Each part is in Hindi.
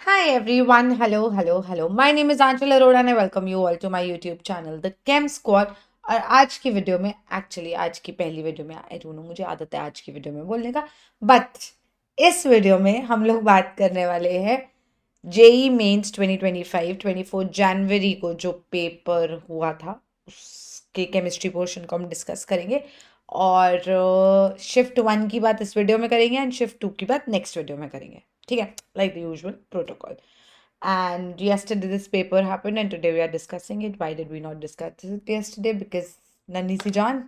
Hi everyone, hello. My name is Anchal Arora and I welcome you all to my YouTube channel, The Chem Squad. और आज की वीडियो में आज की पहली वीडियो में आई डोंट नो मुझे आदत है आज की वीडियो में बोलने का बट इस वीडियो में हम लोग बात करने वाले हैं जेई मेंस 2025 24 जनवरी को जो पेपर हुआ था उसके केमिस्ट्री पोर्शन को हम डिस्कस करेंगे और शिफ्ट 1 की बात इस वीडियो में करेंगे एंड शिफ्ट 2 की बात नेक्स्ट वीडियो में करेंगे ठीक है like the usual protocol. And yesterday this paper happened, and today we are discussing it. Why did we not discuss it yesterday? Because Nani si John,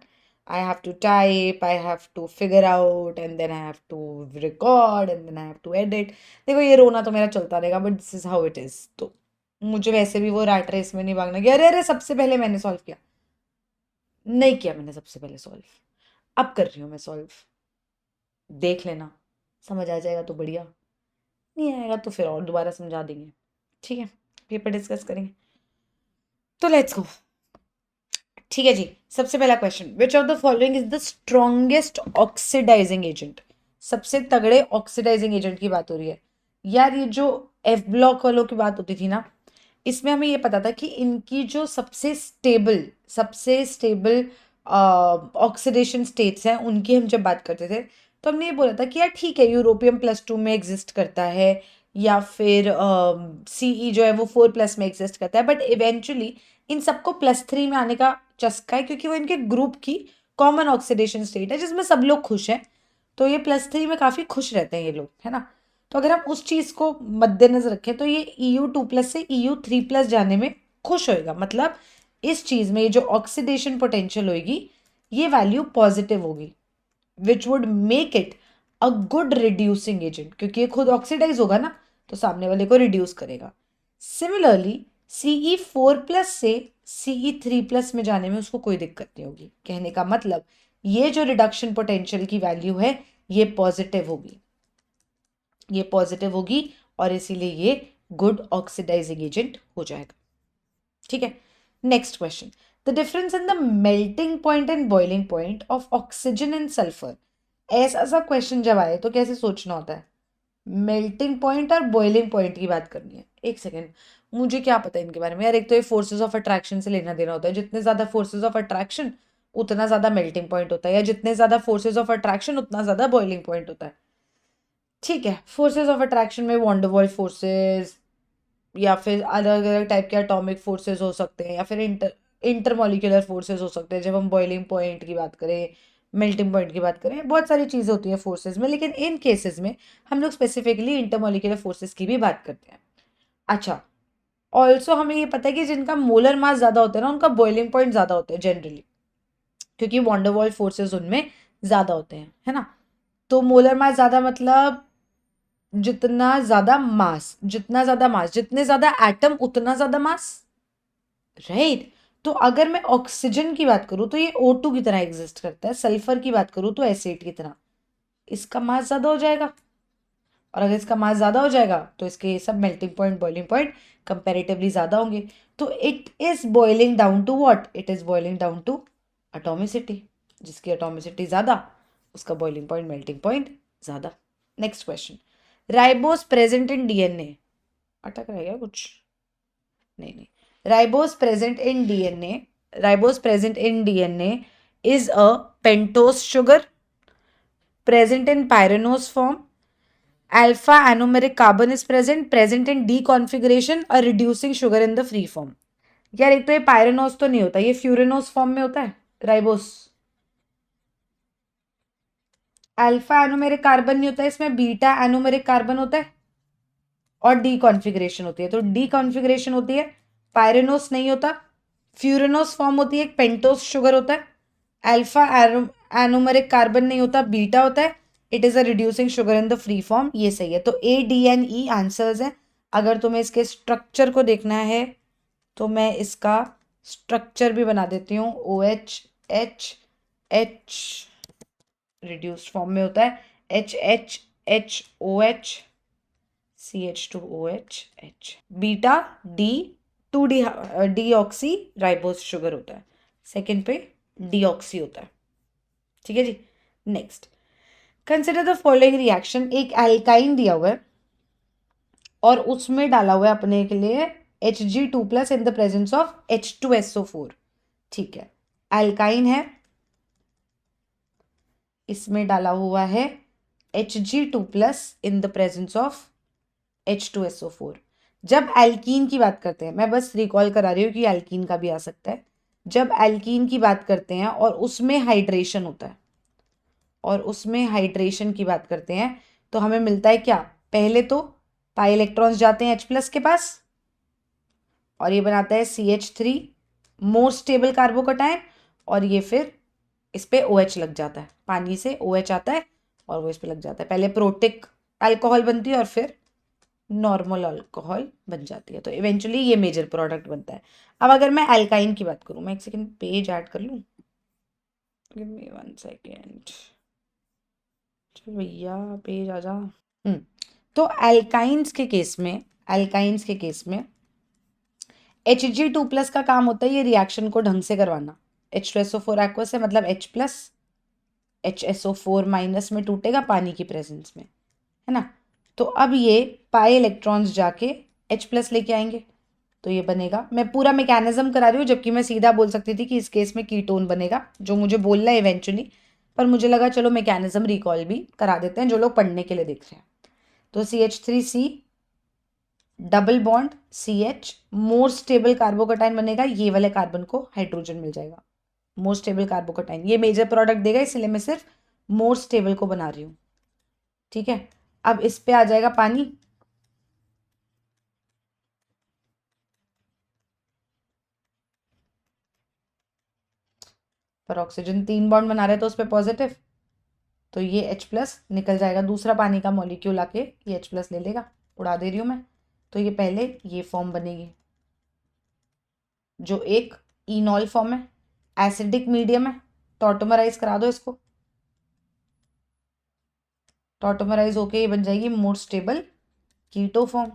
I have to type, I have to figure out, and then I have to record, and then I have to edit. देखो ये रोना तो मेरा चलता रहेगा, but this is how it is. तो मुझे वैसे भी वो रैट रेस में नहीं भागना कि अरे अरे सबसे पहले मैंने सॉल्व किया, नहीं किया मैंने सबसे पहले सॉल्व, अब कर रही हूँ मैं सॉल्व, देख लेना, समझ आ जाएगा तो बढ़िया, नहीं आएगा तो फिर और दोबारा समझा देंगे, ठीक है, पेपर डिस्कस करेंगे। तो लेट्स गो। ठीक है जी, सबसे पहला question, which of the following is the strongest oxidising agent. सबसे तगड़े ऑक्सीडाइजिंग एजेंट की बात हो रही है यार। ये जो एफ ब्लॉक वालों की बात होती थी ना, इसमें हमें ये पता था कि इनकी जो सबसे स्टेबल ऑक्सीडेशन स्टेट्स हैं उनकी हम जब बात करते थे तो हमने ये बोला था कि यार ठीक है यूरोपियम +2 में एग्जिस्ट करता है या फिर सीई जो है वो 4+ में एग्जिस्ट करता है, बट इवेंचुअली इन सबको +3 में आने का चस्का है क्योंकि वो इनके ग्रुप की कॉमन ऑक्सीडेशन स्टेट है जिसमें सब लोग खुश हैं। तो ये +3 में काफ़ी खुश रहते हैं ये लोग, है ना। तो अगर हम उस चीज़ को मद्देनजर रखें तो ये EU2+ से EU3+ जाने में खुश होएगा। मतलब इस चीज़ में ये जो ऑक्सीडेशन पोटेंशियल होगी ये वैल्यू पॉजिटिव होगी, which would make it a good reducing agent, क्योंकि ये खुद ऑक्सीडाइज होगा ना तो सामने वाले को रिड्यूस करेगा। सिमिलरली CE4+ से CE3+ में जाने में उसको कोई दिक्कत नहीं होगी। कहने का मतलब ये जो रिडक्शन पोटेंशियल की वैल्यू है ये पॉजिटिव होगी, ये पॉजिटिव होगी और इसीलिए ये गुड ऑक्सीडाइजिंग एजेंट हो जाएगा। ठीक है, next question, the difference in the melting point and boiling point of oxygen and sulphur. ऐसा सा क्वेश्चन जब आए तो कैसे सोचना होता है, मेल्टिंग पॉइंट और बॉइलिंग पॉइंट की बात करनी है। एक सेकेंड, मुझे क्या पता है इनके बारे में यार। एक तो ये फोर्सेस ऑफ अट्रैक्शन से लेना देना होता है, जितने ज्यादा फोर्सेस ऑफ अट्रैक्शन उतना ज्यादा मेल्टिंग पॉइंट होता है, या जितने ज्यादा फोर्सेस ऑफ अट्रैक्शन उतना ज्यादा बॉइलिंग पॉइंट होता है। ठीक है, फोर्सेस ऑफ अट्रैक्शन में वॉन्डरवॉल फोर्सेस या फिर अलग अलग टाइप के एटॉमिक फोर्सेस हो सकते हैं या फिर इंटरमोलिकुलर फोर्सेस हो सकते हैं। जब हम बॉइलिंग पॉइंट की बात करें, मेल्टिंग पॉइंट की बात करें, बहुत सारी चीज़ें होती हैं फोर्सेस में, लेकिन इन केसेस में हम लोग स्पेसिफिकली इंटरमोलिकुलर फोर्सेस की भी बात करते हैं। अच्छा, ऑल्सो हमें ये पता है कि जिनका मोलर मास ज़्यादा होता है ना उनका बॉइलिंग पॉइंट ज़्यादा होता है जनरली, क्योंकि वॉन्डरवॉल फोर्सेस उनमें ज़्यादा होते हैं, है ना। तो मोलर मास ज़्यादा मतलब जितना ज़्यादा मास जितने ज़्यादा एटम उतना ज़्यादा मास, राइट। तो अगर मैं ऑक्सीजन की बात करूँ तो ये O2 की तरह एग्जिस्ट करता है, सल्फर की बात करूँ तो एसिड की तरह, इसका मास ज़्यादा हो जाएगा। और अगर इसका मास ज़्यादा हो जाएगा तो इसके ये सब melting point boiling point comparatively ज़्यादा होंगे। तो it is boiling down to what, it is boiling down to atomicity. जिसकी एटॉमिसिटी ज़्यादा उसका बॉइलिंग पॉइंट मेल्टिंग पॉइंट ज़्यादा। Next question, ribose present in DNA. अटक रहा है क्या कुछ, नहीं नहीं, ribose present in DNA is a pentose sugar present in pyranose form. Alpha anomeric carbon is present in D configuration, a reducing sugar in the free form. यार एक तो ये पायरेनोस तो नहीं होता, ये फ्यूरेनोस फॉर्म में होता है राइबोस। अल्फा एनोमेरिक कार्बन नहीं होता है इसमें, बीटा एनोमेरिक कार्बन होता है और डी कॉन्फ़िगरेशन होती है। तो डी कॉन्फ़िगरेशन होती है, पायरेनोस नहीं होता, फ्यूरेनोस फॉर्म होती है, एक पेंटोस शुगर होता है, अल्फा एनोमेरिक कार्बन नहीं होता, बीटा होता है, it is a reducing sugar in the free form. ये सही है, तो ADNE आंसर्स हैं। अगर तुम्हें इसके स्ट्रक्चर को देखना है तो मैं इसका स्ट्रक्चर भी बना देती हूँ। OH रिड्यूस्ड फॉर्म में होता है, HHHOH CH2OH beta D 2D deoxy ribose sugar होता है, सेकेंड पे डीऑक्सी होता है। ठीक है जी, next, consider the following reaction. एक एल्काइन दिया हुआ है और उसमें डाला हुआ है अपने के लिए Hg2+ in the presence of H2SO4। ठीक है, एल्काइन है, इसमें डाला हुआ है Hg2+ in the presence of H2SO4। जब एल्कीन की बात करते हैं, मैं बस रिकॉल करा रही हूँ कि एल्कीन का भी आ सकता है, जब एल्कीन की बात करते हैं और उसमें हाइड्रेशन होता है, और उसमें हाइड्रेशन की बात करते हैं, तो हमें मिलता है क्या? पहले तो पाई इलेक्ट्रॉन्स जाते हैं H+ के पास और ये बनाता है CH3 मोर स्टेबल कार्बोकटायन, और ये फिर इस पे OH लग जाता है, पानी से OH आता है और वो इस पे लग जाता है। पहले प्रोटिक अल्कोहल बनती है और फिर नॉर्मल अल्कोहल बन जाती है, तो इवेंचुअली ये मेजर प्रोडक्ट बनता है। अब अगर मैं अल्काइन की बात करूं, मैं एक सेकेंड पेज ऐड कर लूं, गिव मी 1 सेकेंड। चल भैया पेज आ जा। तो अल्काइंस के केस में Hg2+ का काम होता है ये रिएक्शन को ढंग से करवाना। H2SO4 एक्वस है, मतलब H+, HSO4- में टूटेगा पानी की प्रेजेंस में, है ना। तो अब ये पाई इलेक्ट्रॉन्स जाके H+ लेके आएंगे, तो ये बनेगा। मैं पूरा मैकेनिज्म करा रही हूँ, जबकि मैं सीधा बोल सकती थी कि इस केस में कीटोन बनेगा, जो मुझे बोलना है इवेंचुअली, पर मुझे लगा चलो मैकेनिज्म रिकॉल भी करा देते हैं जो लोग पढ़ने के लिए देख रहे हैं। तो CH3C double bond CH more stable कार्बोकटाइन बनेगा, ये वाले कार्बन को हाइड्रोजन मिल जाएगा, मोर स्टेबल कार्बोकटाइन। ये मेजर प्रोडक्ट देगा, इसलिए मैं सिर्फ मोर स्टेबल को बना रही हूँ। ठीक है, अब इस पे आ जाएगा पानी, पर ऑक्सीजन 3 बॉन्ड बना रहे तो उस पर पॉजिटिव, तो ये H+ निकल जाएगा, दूसरा पानी का मॉलिक्यूल आके ये H+ ले लेगा, उड़ा दे रही हूँ मैं। तो ये पहले ये फॉर्म बनेगी जो एक इनॉल फॉर्म है, एसिडिक मीडियम है, टॉटोमराइज करा दो इसको, टॉटोमराइज होके ये बन जाएगी मोर स्टेबल कीटो फॉर्म,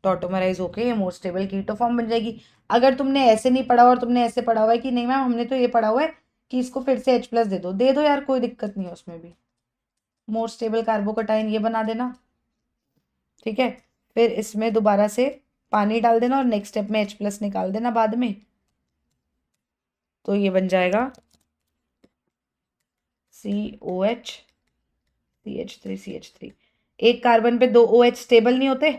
टॉटोमराइज होके ये मोर स्टेबल कीटो फॉर्म बन जाएगी। अगर तुमने ऐसे नहीं पढ़ा और तुमने ऐसे पढ़ा हुआ है कि नहीं मैम हमने तो ये पढ़ा हुआ है कि इसको फिर से H+ दे दो यार, कोई दिक्कत नहीं है उसमें भी, मोर स्टेबल कार्बोकटाइन ये बना देना। ठीक है, फिर इसमें दोबारा से पानी डाल देना और नेक्स्ट स्टेप में H+ निकाल देना बाद में, तो ये बन जाएगा COH CH3 एक कार्बन पे 2 OH स्टेबल नहीं होते,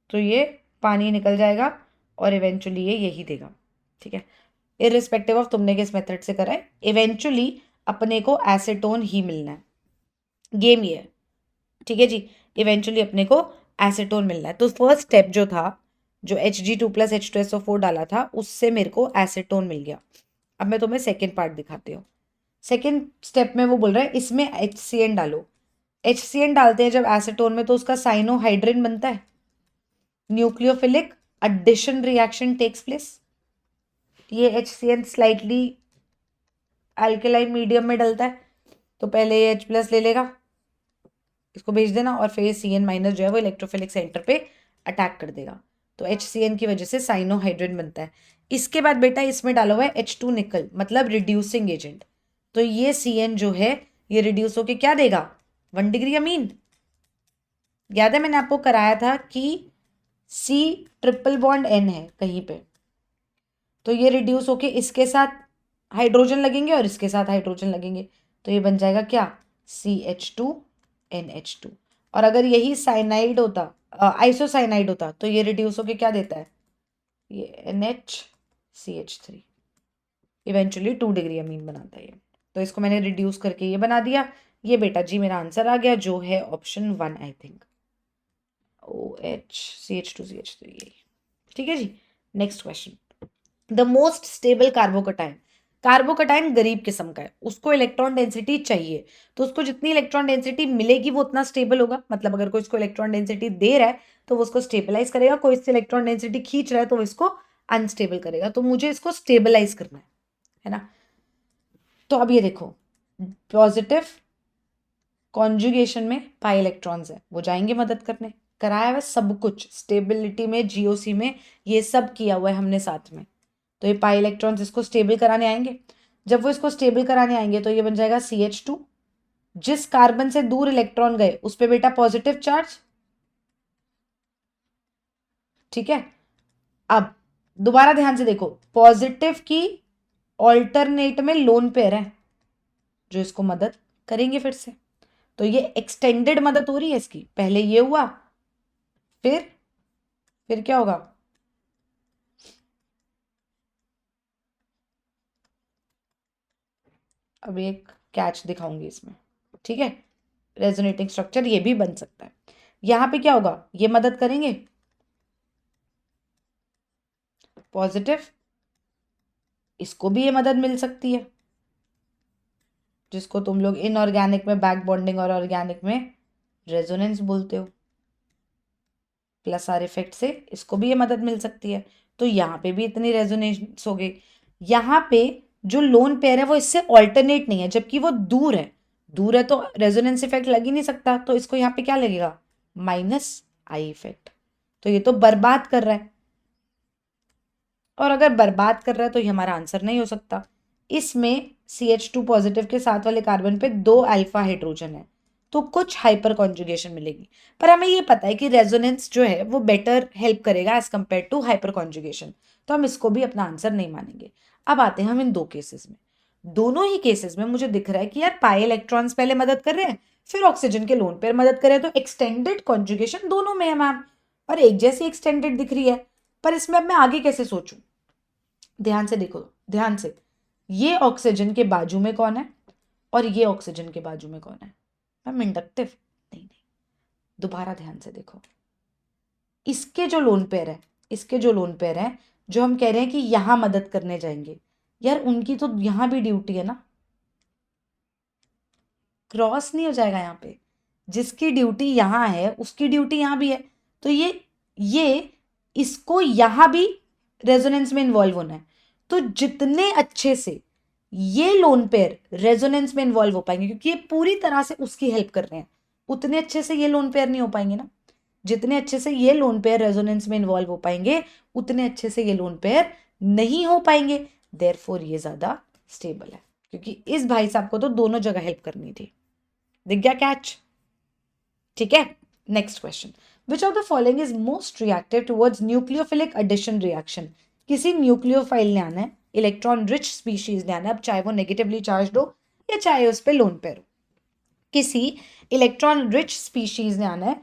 तो ये पानी निकल जाएगा और इवेंचुअली ये यही देगा। ठीक है, इररिस्पेक्टिव ऑफ तुमने किस मेथड से करा है, इवेंचुअली अपने को एसीटोन ही मिलना है, गेम ये है। ठीक है जी, इवेंचुअली अपने को एसीटोन मिलना है। तो फर्स्ट स्टेप जो था, जो Hg2+ H2SO4 डाला था, उससे मेरे को एसीटोन मिल गया। अब मैं तुम्हें सेकेंड पार्ट दिखाती हूँ। सेकेंड स्टेप में वो बोल रहा है इसमें HCN डालो। HCN डालते हैं जब एसीटोन में, तो उसका साइनोहाइड्रिन बनता है, nucleophilic addition reaction takes place. ये HCN स्लाइटली अल्कलाइन मीडियम में डलता है, तो पहले ये H+ ले लेगा, इसको भेज देना, और फिर CN- जो है वो इलेक्ट्रोफिलिक सेंटर पे अटैक कर देगा, तो HCN की वजह से साइनोहाइड्रिन बनता है। इसके बाद बेटा इसमें डाला हुआ है H2 निकल, मतलब रिड्यूसिंग एजेंट, तो ये CN जो है ये रिड्यूस होके क्या देगा, 1 डिग्री अमीन। याद है मैंने आपको कराया था कि C ट्रिपल बॉन्ड N है कहीं पे, तो ये रिड्यूस होके इसके साथ हाइड्रोजन लगेंगे और इसके साथ हाइड्रोजन लगेंगे, तो ये बन जाएगा क्या, CH2NH2। और अगर यही साइनाइड होता, आइसोसाइनाइड होता, तो ये रिड्यूस होके क्या देता है, ये NHCH3, इवेंचुअली 2 डिग्री अमीन बनाता है ये। तो इसको मैंने रिड्यूस करके ये बना दिया। ये बेटा जी मेरा आंसर आ गया, जो है option 1 I think, OH CH2CH3। ठीक है जी, next question. The most stable carbocation, carbocation गरीब किस्म का है, उसको इलेक्ट्रॉन डेंसिटी चाहिए, तो उसको जितनी इलेक्ट्रॉन डेंसिटी मिलेगी वो उतना स्टेबल होगा। मतलब अगर कोई इसको इलेक्ट्रॉन डेंसिटी दे रहा है तो वो उसको स्टेबलाइज करेगा, कोई इससे इलेक्ट्रॉन डेंसिटी खींच रहा है तो वो इसको अनस्टेबल करेगा, तो मुझे इसको स्टेबलाइज करना है ना। तो अब ये देखो, पॉजिटिव कॉन्जुगेशन में पाई इलेक्ट्रॉन्स है, वो जाएंगे मदद करने, कराया हुआ सब कुछ, स्टेबिलिटी में GOC में ये सब किया हुआ है हमने साथ में, तो ये पाई इलेक्ट्रॉन्स इसको स्टेबल कराने आएंगे। जब वो इसको स्टेबल कराने आएंगे तो ये बन जाएगा CH2 जिस कार्बन से दूर इलेक्ट्रॉन गए उस पे बेटा पॉजिटिव चार्ज, ठीक है। अब दोबारा ध्यान से देखो, पॉजिटिव की ऑल्टरनेट में लोन पेयर है जो इसको मदद करेंगे फिर से, तो ये एक्सटेंडेड मदद हो रही है इसकी। पहले ये हुआ, फिर क्या होगा, अब एक कैच दिखाऊंगी इसमें, ठीक है। रेजोनेटिंग स्ट्रक्चर ये भी बन सकता है। यहां पे क्या होगा, ये मदद करेंगे पॉजिटिव, इसको भी ये मदद मिल सकती है, जिसको तुम लोग इनऑर्गेनिक में बैक बॉन्डिंग और ऑर्गेनिक में रेजोनेंस बोलते हो। प्लस आर इफेक्ट से इसको भी ये मदद मिल सकती है, तो यहाँ पे भी इतनी रेजोनेंस हो गई। यहाँ पे जो लोन पेयर है वो इससे ऑल्टरनेट नहीं है, जबकि वो दूर है, दूर है तो रेजोनेंस इफेक्ट लग ही नहीं सकता, तो इसको यहाँ पे क्या लगेगा, माइनस आई इफेक्ट। तो ये तो बर्बाद कर रहा है, और अगर बर्बाद कर रहा है तो ये हमारा आंसर नहीं हो सकता। इसमें CH2 पॉजिटिव के साथ वाले कार्बन पे 2 अल्फा हाइड्रोजन है, तो कुछ हाइपर कॉन्जुगेशन मिलेगी, पर हमें ये पता है कि रेजोनेंस जो है वो बेटर हेल्प करेगा as compare to hyperconjugation, तो हम इसको भी अपना आंसर नहीं मानेंगे। अब आते हैं हम इन दो केसेस में। दोनों ही केसेस में मुझे दिख रहा है कि यार पाई इलेक्ट्रॉन्स पहले मदद कर रहे हैं, फिर ऑक्सीजन के लोन पेयर मदद कर रहे हैं, तो एक्सटेंडेड कॉन्जुगेशन दोनों में है मैम, और एक जैसी एक्सटेंडेड दिख रही है। पर इसमें अब मैं आगे कैसे सोचूं, ध्यान से देखो, ध्यान से, ये ऑक्सीजन के बाजू में कौन है और ये ऑक्सीजन के बाजू में कौन है, मैम इंडक्टिव नहीं, नहीं, दोबारा ध्यान से देखो, इसके जो लोन पेयर है, इसके जो लोन पेयर है, जो हम कह रहे हैं कि यहां मदद करने जाएंगे, यार उनकी तो यहां भी ड्यूटी है ना, क्रॉस नहीं हो जाएगा यहाँ पे, जिसकी ड्यूटी यहां है उसकी ड्यूटी यहां भी है, तो ये इसको यहां भी रेजोनेंस में इन्वॉल्व होना है, तो जितने अच्छे से ये लोन पेयर रेजोनेंस में इन्वॉल्व हो पाएंगे, क्योंकि ये पूरी तरह से उसकी हेल्प कर रहे हैं, उतने अच्छे से ये लोन पेयर नहीं हो पाएंगे ना। जितने अच्छे से ये लोन पेयर रेजोनेंस में इन्वॉल्व हो पाएंगे, उतने अच्छे से ये लोन पेयर नहीं हो पाएंगे, देयरफॉर ये ज्यादा स्टेबल है, क्योंकि इस भाई साहब को तो दोनों जगह हेल्प करनी थी। दिख गया कैच, ठीक है। Next question, which of the following is most reactive towards nucleophilic addition reaction. किसी न्यूक्लियोफाइल ने आना है, इलेक्ट्रॉन रिच स्पीशीज ने आना है, अब चाहे वो नेगेटिवली चार्ज हो या चाहे उस पर लोन पेयर हो, किसी इलेक्ट्रॉन रिच स्पीशीज ने आना है,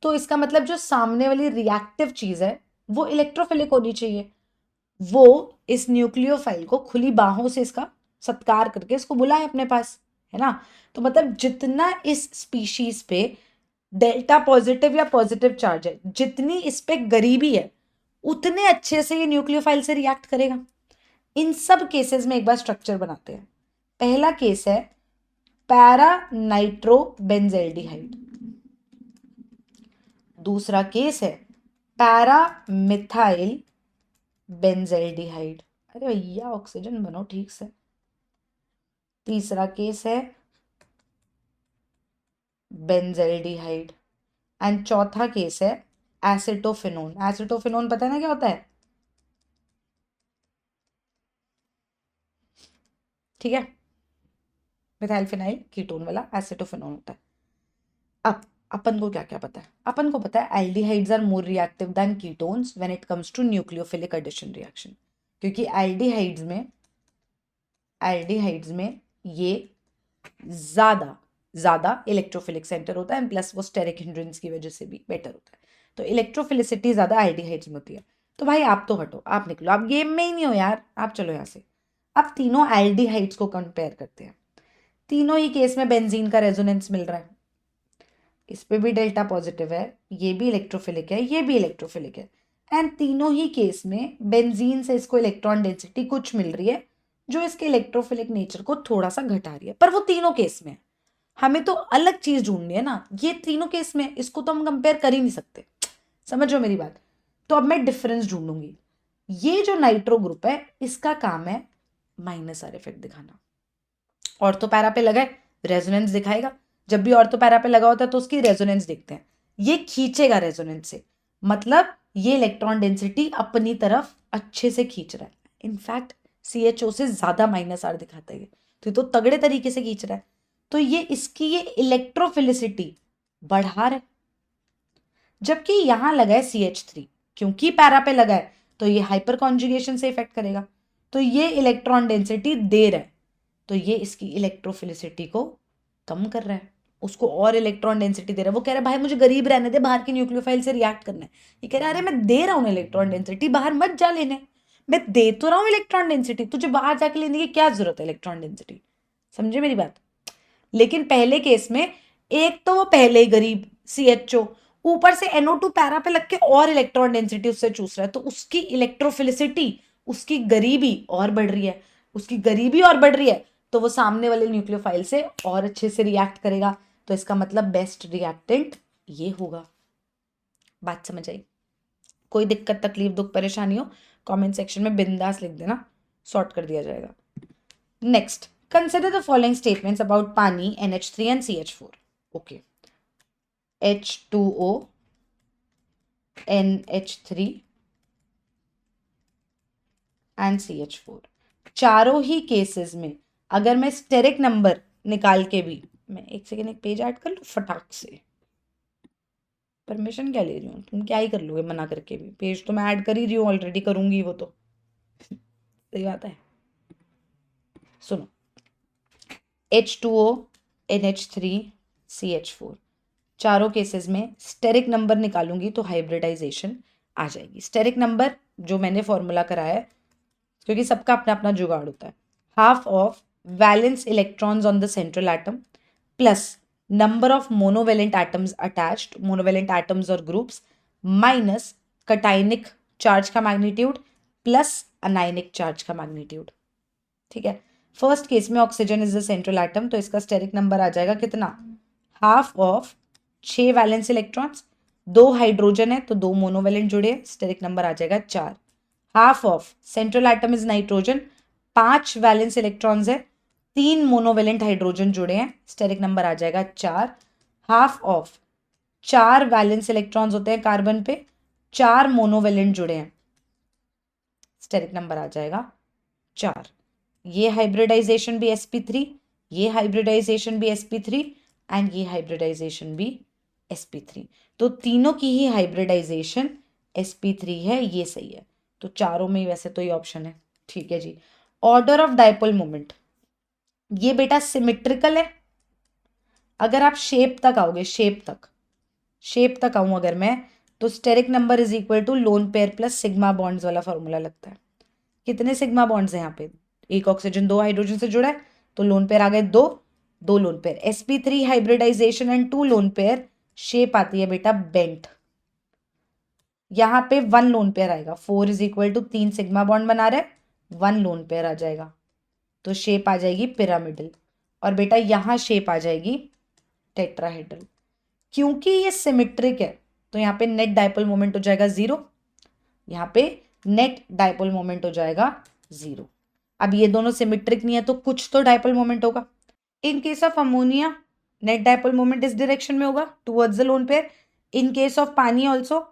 तो इसका मतलब जो सामने वाली रिएक्टिव चीज है वो इलेक्ट्रोफिलिक होनी चाहिए। वो इस न्यूक्लियोफाइल को खुली बाहों से इसका सत्कार करके इसको बुलाए अपने पास, है ना। तो मतलब जितना इस स्पीशीज पे डेल्टा पॉजिटिव या पॉजिटिव चार्ज है, जितनी इस पे गरीबी है, उतने अच्छे से ये न्यूक्लियोफाइल से रिएक्ट करेगा। इन सब केसेस में एक बार स्ट्रक्चर बनाते हैं। पहला केस है पैरा नाइट्रोबेंजेल्डिहाइड, दूसरा केस है पैरा मिथाइल बेंजेल्डिहाइड, अरे भैया ऑक्सीजन बनो ठीक से, तीसरा केस है बेंजेल्डिहाइड, एंड चौथा केस है एसिटोफिनोन। एसिटोफिनोन पता है ना क्या होता है, ठीक है, मिथाइल फिनाइल कीटोन वाला एसिटोफिनोन होता है। अब अपन को क्या क्या पता है, अपन को पता है aldehydes are more reactive than ketones when it comes to nucleophilic addition reaction, क्योंकि एल्डिहाइड्स में ये ज्यादा ज्यादा इलेक्ट्रोफिलिक सेंटर होता है, प्लस वो स्टेरिक हिंड्रेंस की वजह से भी बेटर होता है, तो इलेक्ट्रोफिलिसिटी ज्यादा एल्डिहाइड्स में होती है। तो भाई आप तो हटो, आप निकलो, आप गेम में ही नहीं हो यार, आप चलो यहाँ से। अब तीनों एल्डिहाइड्स को कंपेयर करते हैं, तीनों ही केस में बेंजीन का रेजोनेंस मिल रहा है, इस पे भी डेल्टा पॉजिटिव है, ये भी इलेक्ट्रोफिलिक है, ये भी इलेक्ट्रोफिलिक है, एंड तीनों ही केस में बेंजीन से इसको इलेक्ट्रॉन डेंसिटी कुछ मिल रही है जो इसके इलेक्ट्रोफिलिक नेचर को थोड़ा सा घटा रही है, पर वो तीनों केस में है। हमें तो अलग चीज ढूंढनी है ना, ये तीनों केस में, इसको तो हम कंपेयर कर ही नहीं सकते, समझो मेरी बात। तो अब मैं डिफरेंस ढूंढूंगी। ये जो नाइट्रो ग्रुप है इसका काम है माइनस आर इफेक्ट दिखाना, ऑर्थो पैरा पे लगा है रेजोनेंस दिखाएगा, जब भी ऑर्थो पैरा पे लगा होता है तो उसकी रेजोनेंस देखते हैं, ये खींचेगा रेजोनेंस से, मतलब ये इलेक्ट्रॉन डेंसिटी अपनी तरफ अच्छे से खींच रहा है, इनफैक्ट CHO से ज्यादा माइनस आर दिखाता है, तो ये तो तगड़े तरीके से खींच रहा है। तो ये इसकी ये इलेक्ट्रोफिलिसिटी बढ़ा रहा है, जबकि यहां लगा है CH3, क्योंकि पैरा पे लगा है तो ये हाइपर कॉन्जुगेशन से इफेक्ट करेगा, तो ये इलेक्ट्रॉन डेंसिटी दे रहा है, तो ये इसकी इलेक्ट्रोफिलिसिटी को कम कर रहा है, उसको और इलेक्ट्रॉन डेंसिटी दे रहा है। वो कह रहा है भाई मुझे गरीब रहने दे, बाहर की न्यूक्लियोफाइल से रिएक्ट करना है। ये कह रहा है अरे मैं दे रहा हूँ इलेक्ट्रॉन डेंसिटी, बाहर मत जा लेने, मैं दे तो रहा हूँ इलेक्ट्रॉन डेंसिटी, तुझे बाहर जाके लेने की क्या जरूरत है इलेक्ट्रॉन डेंसिटी। समझे मेरी बात। लेकिन पहले केस में एक तो वो पहले ही गरीब CHO, ऊपर से NO2 पैरा पे लग के और इलेक्ट्रॉन डेंसिटी उससे चूस रहा है, तो उसकी इलेक्ट्रोफिलिसिटी, उसकी गरीबी और बढ़ रही है, उसकी गरीबी और बढ़ रही है, तो वो सामने वाले न्यूक्लियोफाइल से और अच्छे से रिएक्ट करेगा। तो इसका मतलब बेस्ट रिएक्टेंट ये होगा। बात समझ आई। कोई दिक्कत तकलीफ दुख परेशानी हो कमेंट सेक्शन में बिंदास लिख देना, सॉर्ट कर दिया जाएगा। Next, consider the following statements about पानी, NH3 and CH4. Okay. H2O, NH3 and CH4, चारों ही केसेस में अगर मैं स्टेरिक नंबर निकाल के भी, मैं एक सेकेंड एक पेज ऐड कर लूँ फटाक से, परमिशन क्या ले रही हूँ, तुम क्या ही कर लोगे मना करके भी, पेज तो मैं ऐड कर ही रही हूँ ऑलरेडी, करूंगी वो तो सही बात है। सुनो, H2O, NH3, CH4, चारों केसेस में स्टेरिक नंबर निकालूंगी तो हाइब्रिडाइजेशन आ जाएगी। स्टेरिक नंबर जो मैंने फॉर्मूला कराया है, क्योंकि सबका अपना अपना जुगाड़ होता है, half of valence electrons on the central atom plus number of monovalent atoms attached, monovalent atoms और ग्रुप्स, माइनस कटाइनिक चार्ज का मैग्नीट्यूड प्लस अनाइनिक चार्ज का मैग्नीट्यूड। ठीक है, फर्स्ट केस में oxygen is the central atom, तो इसका स्टेरिक नंबर आ जाएगा कितना, half of 6 valence electrons, 2 hydrogen है तो 2 मोनोवेलेंट जुड़े हैं, स्टेरिक नंबर आ जाएगा 4। Half of central atom is nitrogen, 5 valence electrons है, 3 मोनोवेलेंट हाइड्रोजन जुड़े हैं, स्टेरिक नंबर आ जाएगा 4। हाफ ऑफ 4 वैलेंस इलेक्ट्रॉन्स होते हैं कार्बन पे, 4 मोनोवेलेंट जुड़े हैं, स्टेरिक नंबर आ जाएगा 4। ये हाइब्रिडाइजेशन भी sp3, ये हाइब्रिडाइजेशन भी sp3 एंड ये हाइब्रिडाइजेशन भी sp3, तो तीनों की ही हाइब्रिडाइजेशन sp3 है, ये सही है। तो चारों में वैसे तो ये ऑप्शन है। ठीक है जी। ऑर्डर ऑफ डायपोल मोमेंट, ये बेटा सिमेट्रिकल है। अगर आप शेप तक आओगे, शेप तक आऊं अगर मैं, तो steric number is equal to lone pair plus sigma bonds वाला फॉर्मूला लगता है। कितने सिग्मा बॉन्ड्स हैं यहाँ पे, एक ऑक्सीजन 2 हाइड्रोजन से जुड़ा है, तो लोन पेयर आ गए 2 lone pair, sp3 hybridization and 2 lone pair, shape आती है बेटा बेंट। यहाँ पे 1 लोन पेयर आएगा, 4 is equal to 3 sigma bond बना रहे, 1 लोन पेयर आ जाएगा, तो शेप आ जाएगी पिरामिडल, और बेटा यहाँ शेप आ जाएगी टेट्राहेड्रल। क्योंकि ये सिमेट्रिक है तो यहाँ पे नेट डायपोल मोमेंट हो जाएगा 0, यहाँ पे नेट डायपोल मोमेंट हो जाएगा 0। अब ये दोनों सिमेट्रिक नहीं है तो कुछ तो डायपोल मोमेंट होगा। In case of ammonia net dipole moment इस डायरेक्शन में होगा towards the lone pair. In case of पानी ऑल्सो,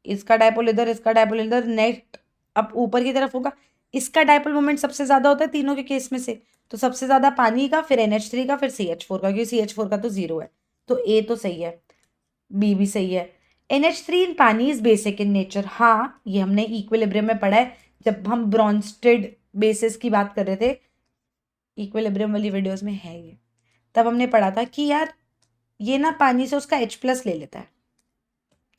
इसका डायपोल इधर, इसका डायपोल इधर, नेट अब ऊपर की तरफ होगा। इसका डायपोल मोमेंट सबसे ज्यादा होता है तीनों के केस में से, तो सबसे ज्यादा पानी का, फिर NH3 का, फिर CH4 का, क्योंकि CH4 का तो 0 है, तो A तो सही है, B भी सही है। NH3 इन पानी इज बेसिक इन नेचर, हाँ ये हमने इक्विलिब्रियम में पढ़ा है जब हम ब्रॉन्स्टेड बेसिस की बात कर रहे थे, इक्विलिब्रियम वाली वीडियोस में है ये, तब हमने पढ़ा था कि यार ये ना पानी से उसका H+ ले लेता है,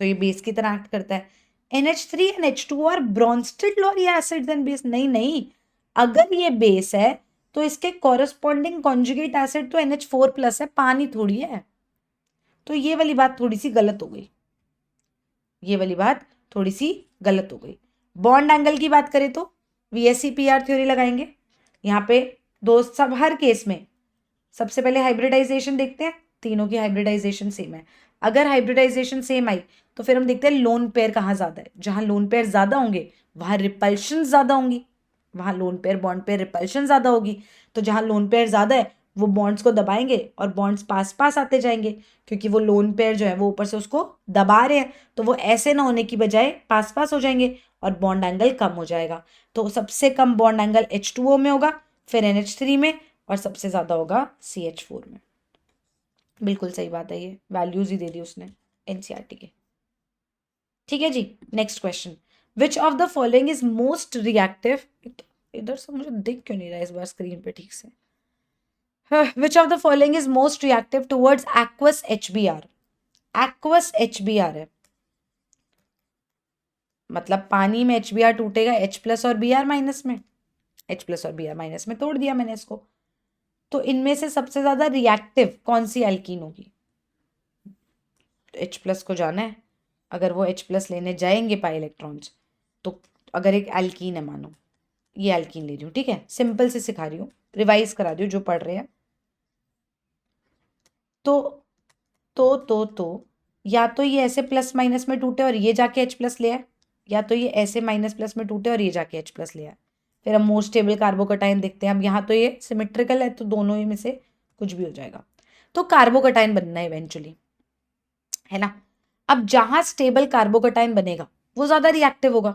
तो ये बेस की तरह एक्ट करता है। NH3 and H2O are Bronsted Lowry acids and base, नहीं, अगर ये बेस है तो इसके कॉरेस्पॉन्डिंग कॉन्जुगेट एसिड तो NH4+ है, पानी थोड़ी है। तो ये वाली बात थोड़ी सी गलत हो गई, बॉन्ड एंगल की बात करें तो VSEPR थ्योरी लगाएंगे। यहाँ पे दोस्त सब हर केस में सबसे पहले हाइब्रिडाइजेशन देखते हैं, तीनों की हाइब्रिडाइजेशन सेम है। अगर हाइब्रिडाइजेशन सेम आई तो फिर हम देखते हैं लोन पेयर कहाँ ज्यादा है, जहां लोन पेयर ज्यादा होंगे वहां रिपल्शन ज्यादा होंगी, वहां lone pair bond pair repulsion ज्यादा होगी, तो जहां लोन पेयर ज्यादा है वो बॉन्ड्स को दबाएंगे और बॉन्ड्स पास पास आते जाएंगे, क्योंकि वो लोन पेयर जो है वो ऊपर से उसको दबा रहे हैं, तो वो ऐसे ना होने की बजाय पास पास हो जाएंगे और बॉन्ड एंगल कम हो जाएगा। तो सबसे कम बॉन्ड एंगल H2O में होगा, फिर NH3 में, और सबसे ज्यादा होगा CH4 में। बिल्कुल सही बात है, ये वैल्यूज ही दे दी उसने एनसीईआरटी के। ठीक है जी, next question. Which of the following is most reactive, इधर से मुझे दिख क्यों नहीं रहा इस बार स्क्रीन पे ठीक से। विच of the following is most reactive towards aqueous HBR. Aqueous HBR है मतलब पानी में एचबीआर टूटेगा एच प्लस और बी आर माइनस में, एच प्लस और बी आर माइनस में तोड़ दिया मैंने इसको। तो इनमें से सबसे ज्यादा रिएक्टिव कौन सी एल्कीन होगी। एच प्लस को जाना है, अगर वो एच प्लस लेने जाएंगे पाई इलेक्ट्रॉन्स, तो अगर एक एल्कीन है मानो, ये एल्कीन ले रही हूँ, ठीक है, सिंपल से सिखा रही हूँ, रिवाइज करा रही हूँ जो पढ़ रहे हैं। तो या तो ये ऐसे प्लस माइनस में टूटे और ये जाके एच प्लस ले आए, या तो ये ऐसे माइनस प्लस में टूटे और ये जाके एच प्लस ले आए। फिर हम मोस्ट स्टेबल कार्बोकटाइन देखते हैं। अब यहाँ तो ये सिमेट्रिकल है तो दोनों ही में से कुछ भी हो जाएगा, तो कार्बोकटाइन बनना है इवेंचुअली, है ना। अब जहां स्टेबल कार्बोकटाइन बनेगा वो ज्यादा रिएक्टिव होगा।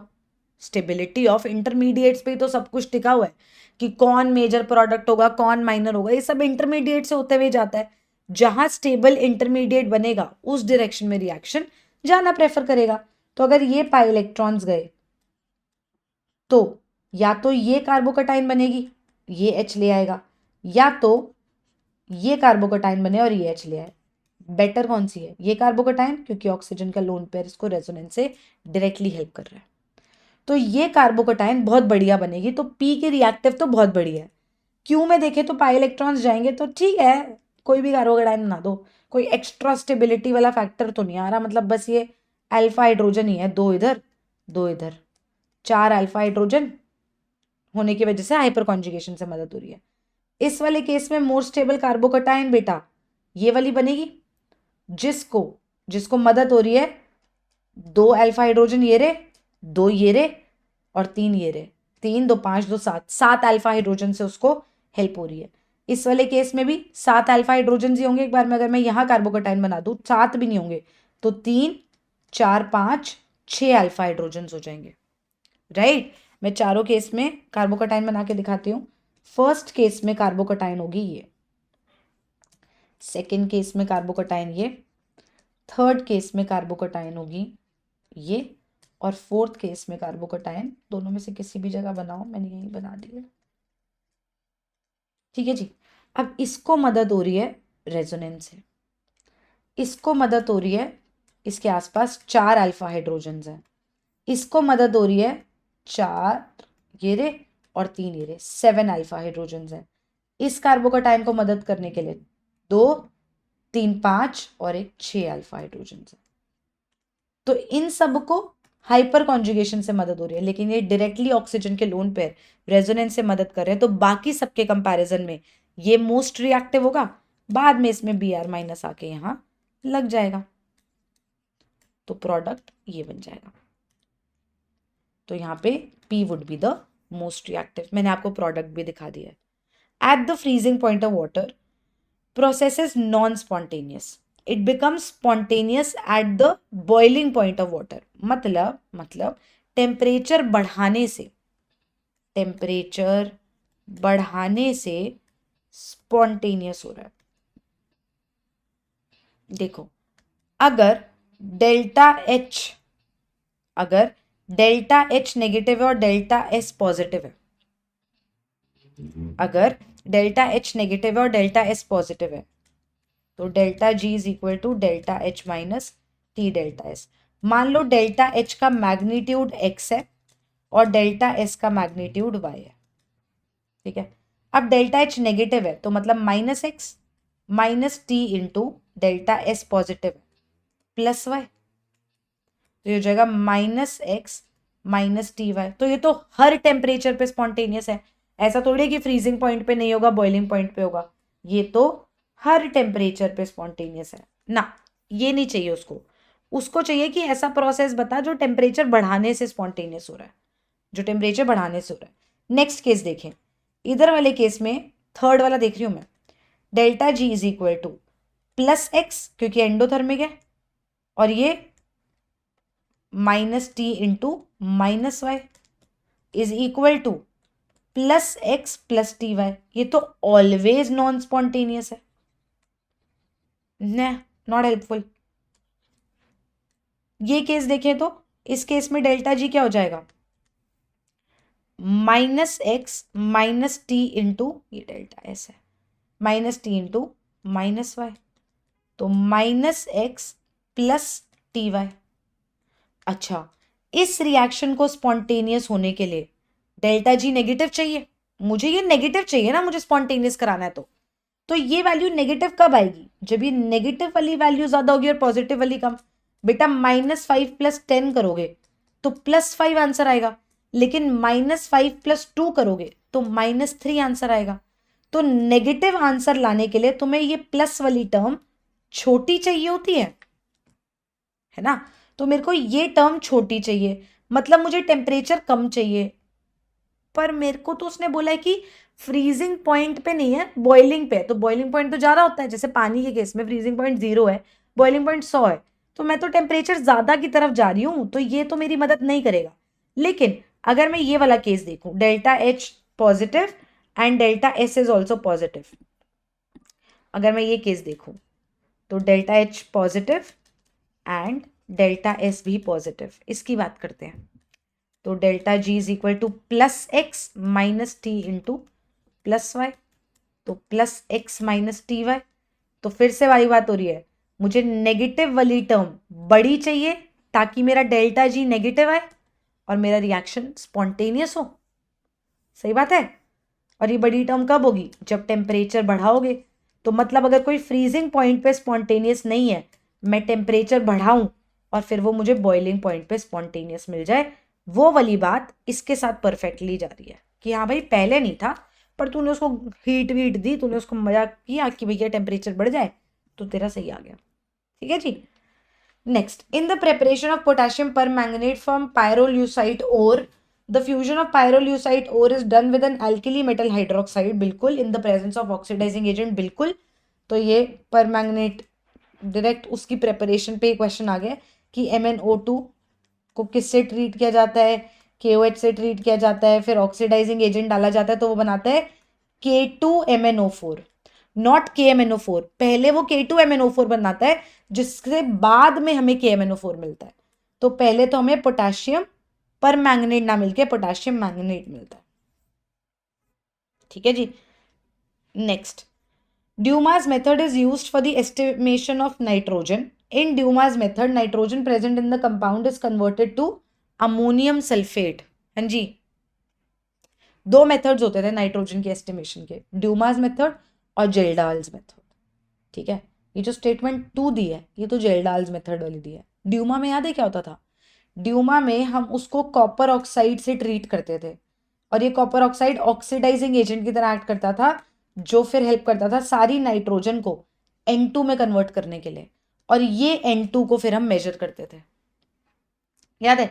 स्टेबिलिटी ऑफ इंटरमीडिएट्स पे तो सब कुछ टिका हुआ है कि कौन मेजर प्रोडक्ट होगा कौन माइनर होगा, ये सब इंटरमीडिएट से होते हुए जाता है। जहां स्टेबल इंटरमीडिएट बनेगा उस डायरेक्शन में रिएक्शन जाना प्रेफर करेगा। तो अगर ये पाई इलेक्ट्रॉन्स गए तो या तो ये कार्बोकटाइन बनेगी, ये एच ले आएगा, या तो ये कार्बोकटाइन बने और ये एच ले आए। बेटर कौन सी है, ये कार्बोकटाइन, क्योंकि ऑक्सीजन का लोन पेयर इसको रेजोनेंस से डायरेक्टली हेल्प कर रहा है। तो ये कार्बोकटाइन बहुत बढ़िया बनेगी, तो पी की रिएक्टिव तो बहुत बढ़िया है। क्यू में देखे तो पाई इलेक्ट्रॉन्स जाएंगे तो ठीक है, कोई भी कार्बोकटाइन बना दो, कोई एक्स्ट्रा स्टेबिलिटी वाला फैक्टर तो नहीं आ रहा, मतलब बस ये अल्फा हाइड्रोजन ही है, दो इधर दो इधर, 4 अल्फा हाइड्रोजन होने की वजह से हाइपर कॉन्जुगेशन से मदद हो रही है। इस वाले केस में मोर स्टेबल कार्बोकटाइन बेटा ये वाली बनेगी, जिसको जिसको मदद हो रही है 2 अल्फा हाइड्रोजन ये रे, 2 ये रे और 3 ये रे, 3 2 5 2 7, 7 अल्फा हाइड्रोजन से उसको हेल्प हो रही है। इस वाले केस में भी 7 अल्फा हाइड्रोजन ही होंगे। एक बार में अगर मैं यहाँ कार्बोकटाइन बना दूँ 7 भी नहीं होंगे, तो 3 4 5 6 अल्फा हाइड्रोजन हो जाएंगे, राइट। मैं चारों केस में कार्बोकटाइन बना के दिखाती हूँ। फर्स्ट केस में कार्बोकटाइन होगी ये, सेकेंड केस में कार्बोकटाइन ये, थर्ड केस में कार्बोकटाइन होगी ये, और फोर्थ केस में कार्बोकटाइन, दोनों में से किसी भी जगह बनाओ, मैंने यही बना दी है, ठीक है जी। अब इसको मदद हो रही है रेजोनेंस से, इसको मदद हो रही है, इसके आसपास 4 अल्फा हाइड्रोजन हैं, इसको मदद हो रही है 4 ये रे और 3 ये रे, 7 अल्फा हाइड्रोजन हैं। इस कार्बोकटाइन को मदद करने के लिए 2 3 5 और एक 6 अल्फा हाइड्रोजन है। तो इन सब को हाइपर कॉन्जुगेशन से मदद हो रही है, लेकिन ये डायरेक्टली ऑक्सीजन के लोन पेयर रेजोनेंस से मदद कर रहे हैं, तो बाकी सबके कंपैरिजन में ये मोस्ट रिएक्टिव होगा। बाद में इसमें बी आर माइनस आके यहां लग जाएगा, तो प्रोडक्ट ये बन जाएगा। तो यहाँ पे P would be the most reactive. मैंने आपको प्रोडक्ट भी दिखा दिया है। At the freezing point of water process is non spontaneous, it becomes spontaneous at the boiling point of water. मतलब टेम्परेचर बढ़ाने से, टेम्परेचर बढ़ाने से स्पॉन्टेनियस हो रहा है। देखो, अगर डेल्टा एच अगर डेल्टा एच नेगेटिव है और डेल्टा एस पॉजिटिव है, अगर डेल्टा एच नेगेटिव है और डेल्टा एस पॉजिटिव है, तो delta G is equal to delta H minus T delta S. मान लो डेल्टा एच का मैग्नीट्यूड एक्स है और डेल्टा एस का मैग्नीट्यूड वाई है, ठीक है। अब डेल्टा एच नेगेटिव है तो मतलब minus X minus T into delta S positive है प्लस वाई, तो ये हो जाएगा minus X minus T Y. तो ये तो हर टेम्परेचर पे स्पॉन्टेनियस है, ऐसा थोड़ी कि फ्रीजिंग पॉइंट पे नहीं होगा बॉइलिंग पॉइंट पे होगा, ये तो हर टेम्परेचर पे स्पॉन्टेनियस है ना। ये नहीं चाहिए उसको, उसको चाहिए कि ऐसा प्रोसेस बता जो टेम्परेचर बढ़ाने से स्पॉन्टेनियस हो रहा है, जो टेम्परेचर बढ़ाने से हो रहा है। नेक्स्ट केस देखें, इधर वाले केस में थर्ड वाला देख रही हूं मैं, delta G is equal to plus X क्योंकि एंडोथर्मिक है, और ये minus T into minus Y is equal to plus X plus T Y. ये तो ऑलवेज नॉन स्पॉन्टेनियस है नॉट हेल्पफुल। ये केस देखें तो इस केस में डेल्टा जी क्या हो जाएगा, -x - t इंटू, ये डेल्टा एस है, -t इंटू -y, तो -x + ty। अच्छा, इस रिएक्शन को स्पॉन्टेनियस होने के लिए डेल्टा जी नेगेटिव चाहिए, मुझे ये नेगेटिव चाहिए ना, मुझे स्पॉन्टेनियस कराना है। तो ये वैल्यू नेगेटिव कब आएगी, जब ये नेगेटिव वाली वैल्यू ज्यादा होगी और पॉजिटिव वाली कम। बेटा -5 + 10 करोगे तो +5 आंसर आएगा, लेकिन -5 + 2 करोगे तो -3 आंसर आएगा। तो नेगेटिव आंसर लाने के लिए तुम्हें ये प्लस वाली टर्म छोटी चाहिए होती है ना। तो मेरे को ये टर्म छोटी चाहिए, मतलब मुझे टेम्परेचर कम चाहिए। पर मेरे को तो उसने बोला है कि फ्रीजिंग पॉइंट पे नहीं है, बॉइलिंग पे है। तो बॉइलिंग पॉइंट तो ज्यादा होता है, जैसे पानी के केस में फ्रीजिंग पॉइंट 0 है, बॉइलिंग पॉइंट 100 है। तो मैं तो टेम्परेचर ज्यादा की तरफ जा रही हूं, तो ये तो मेरी मदद नहीं करेगा। लेकिन अगर मैं ये वाला केस देखूं, delta H positive and delta S is also positive, अगर मैं ये केस देखूं तो delta H positive and delta S भी पॉजिटिव, इसकी बात करते हैं। तो delta G is equal to +x - t into +y, तो +x - ty। तो फिर से वही बात हो रही है, मुझे नेगेटिव वाली टर्म बड़ी चाहिए ताकि मेरा डेल्टा जी नेगेटिव आए और मेरा रिएक्शन स्पॉन्टेनियस हो। सही बात है। और ये बड़ी टर्म कब होगी, जब टेम्परेचर बढ़ाओगे। तो मतलब अगर कोई फ्रीजिंग पॉइंट पे स्पॉन्टेनियस नहीं है, मैं टेम्परेचर बढ़ाऊं और फिर वो मुझे बॉइलिंग पॉइंट पे स्पॉन्टेनियस मिल जाए, वो वाली बात इसके साथ परफेक्टली जा रही है कि हाँ भाई पहले नहीं था, पर तूने उसको हीट वीट दी, तूने उसको मजाक किया कि भैया टेम्परेचर बढ़ जाए, तो तेरा सही आ गया। ठीक है जी। Next, in the preparation of potassium permanganate from pyrolusite ore, the fusion of pyrolusite ore is done with an alkali metal hydroxide, बिल्कुल, in the presence of oxidising agent, बिल्कुल। तो ये परमैंगनेट डायरेक्ट उसकी प्रेपरेशन पे क्वेश्चन आ गया कि MnO2 को किससे ट्रीट किया जाता है, KOH से ट्रीट किया जाता है, फिर ऑक्सीडाइजिंग एजेंट डाला जाता है, तो वो बनाता है K2MnO4, नॉट KMnO4। पहले वो K2MnO4 बनाता है, जिसके बाद में हमें KMnO4 मिलता है। तो पहले तो हमें पोटेशियम पर मैंगनेट ना मिलके पोटेशियम मैंगनेट मिलता है। ठीक है जी। Next, Dumas method is used for the estimation of nitrogen. In Dumas method, nitrogen present in the compound is converted to ammonium sulfate. हाँ जी, दो मेथड्स होते थे नाइट्रोजन के एस्टिमेशन के, ड्यूमास मेथड और जेल्डाल्स मेथड। ठीक है, ये जो स्टेटमेंट 2 दी है, ये तो जेल्डाल्स मेथड वाली दी है। ड्यूमा में याद है क्या होता था, ड्यूमा में हम उसको कॉपर ऑक्साइड से ट्रीट करते थे, और ये कॉपर ऑक्साइड ऑक्सीडाइजिंग एजेंट की तरह एक्ट करता था, जो फिर हेल्प करता था सारी नाइट्रोजन को N2 में कन्वर्ट करने के लिए, और ये N2 को फिर हम मेजर करते थे, याद है।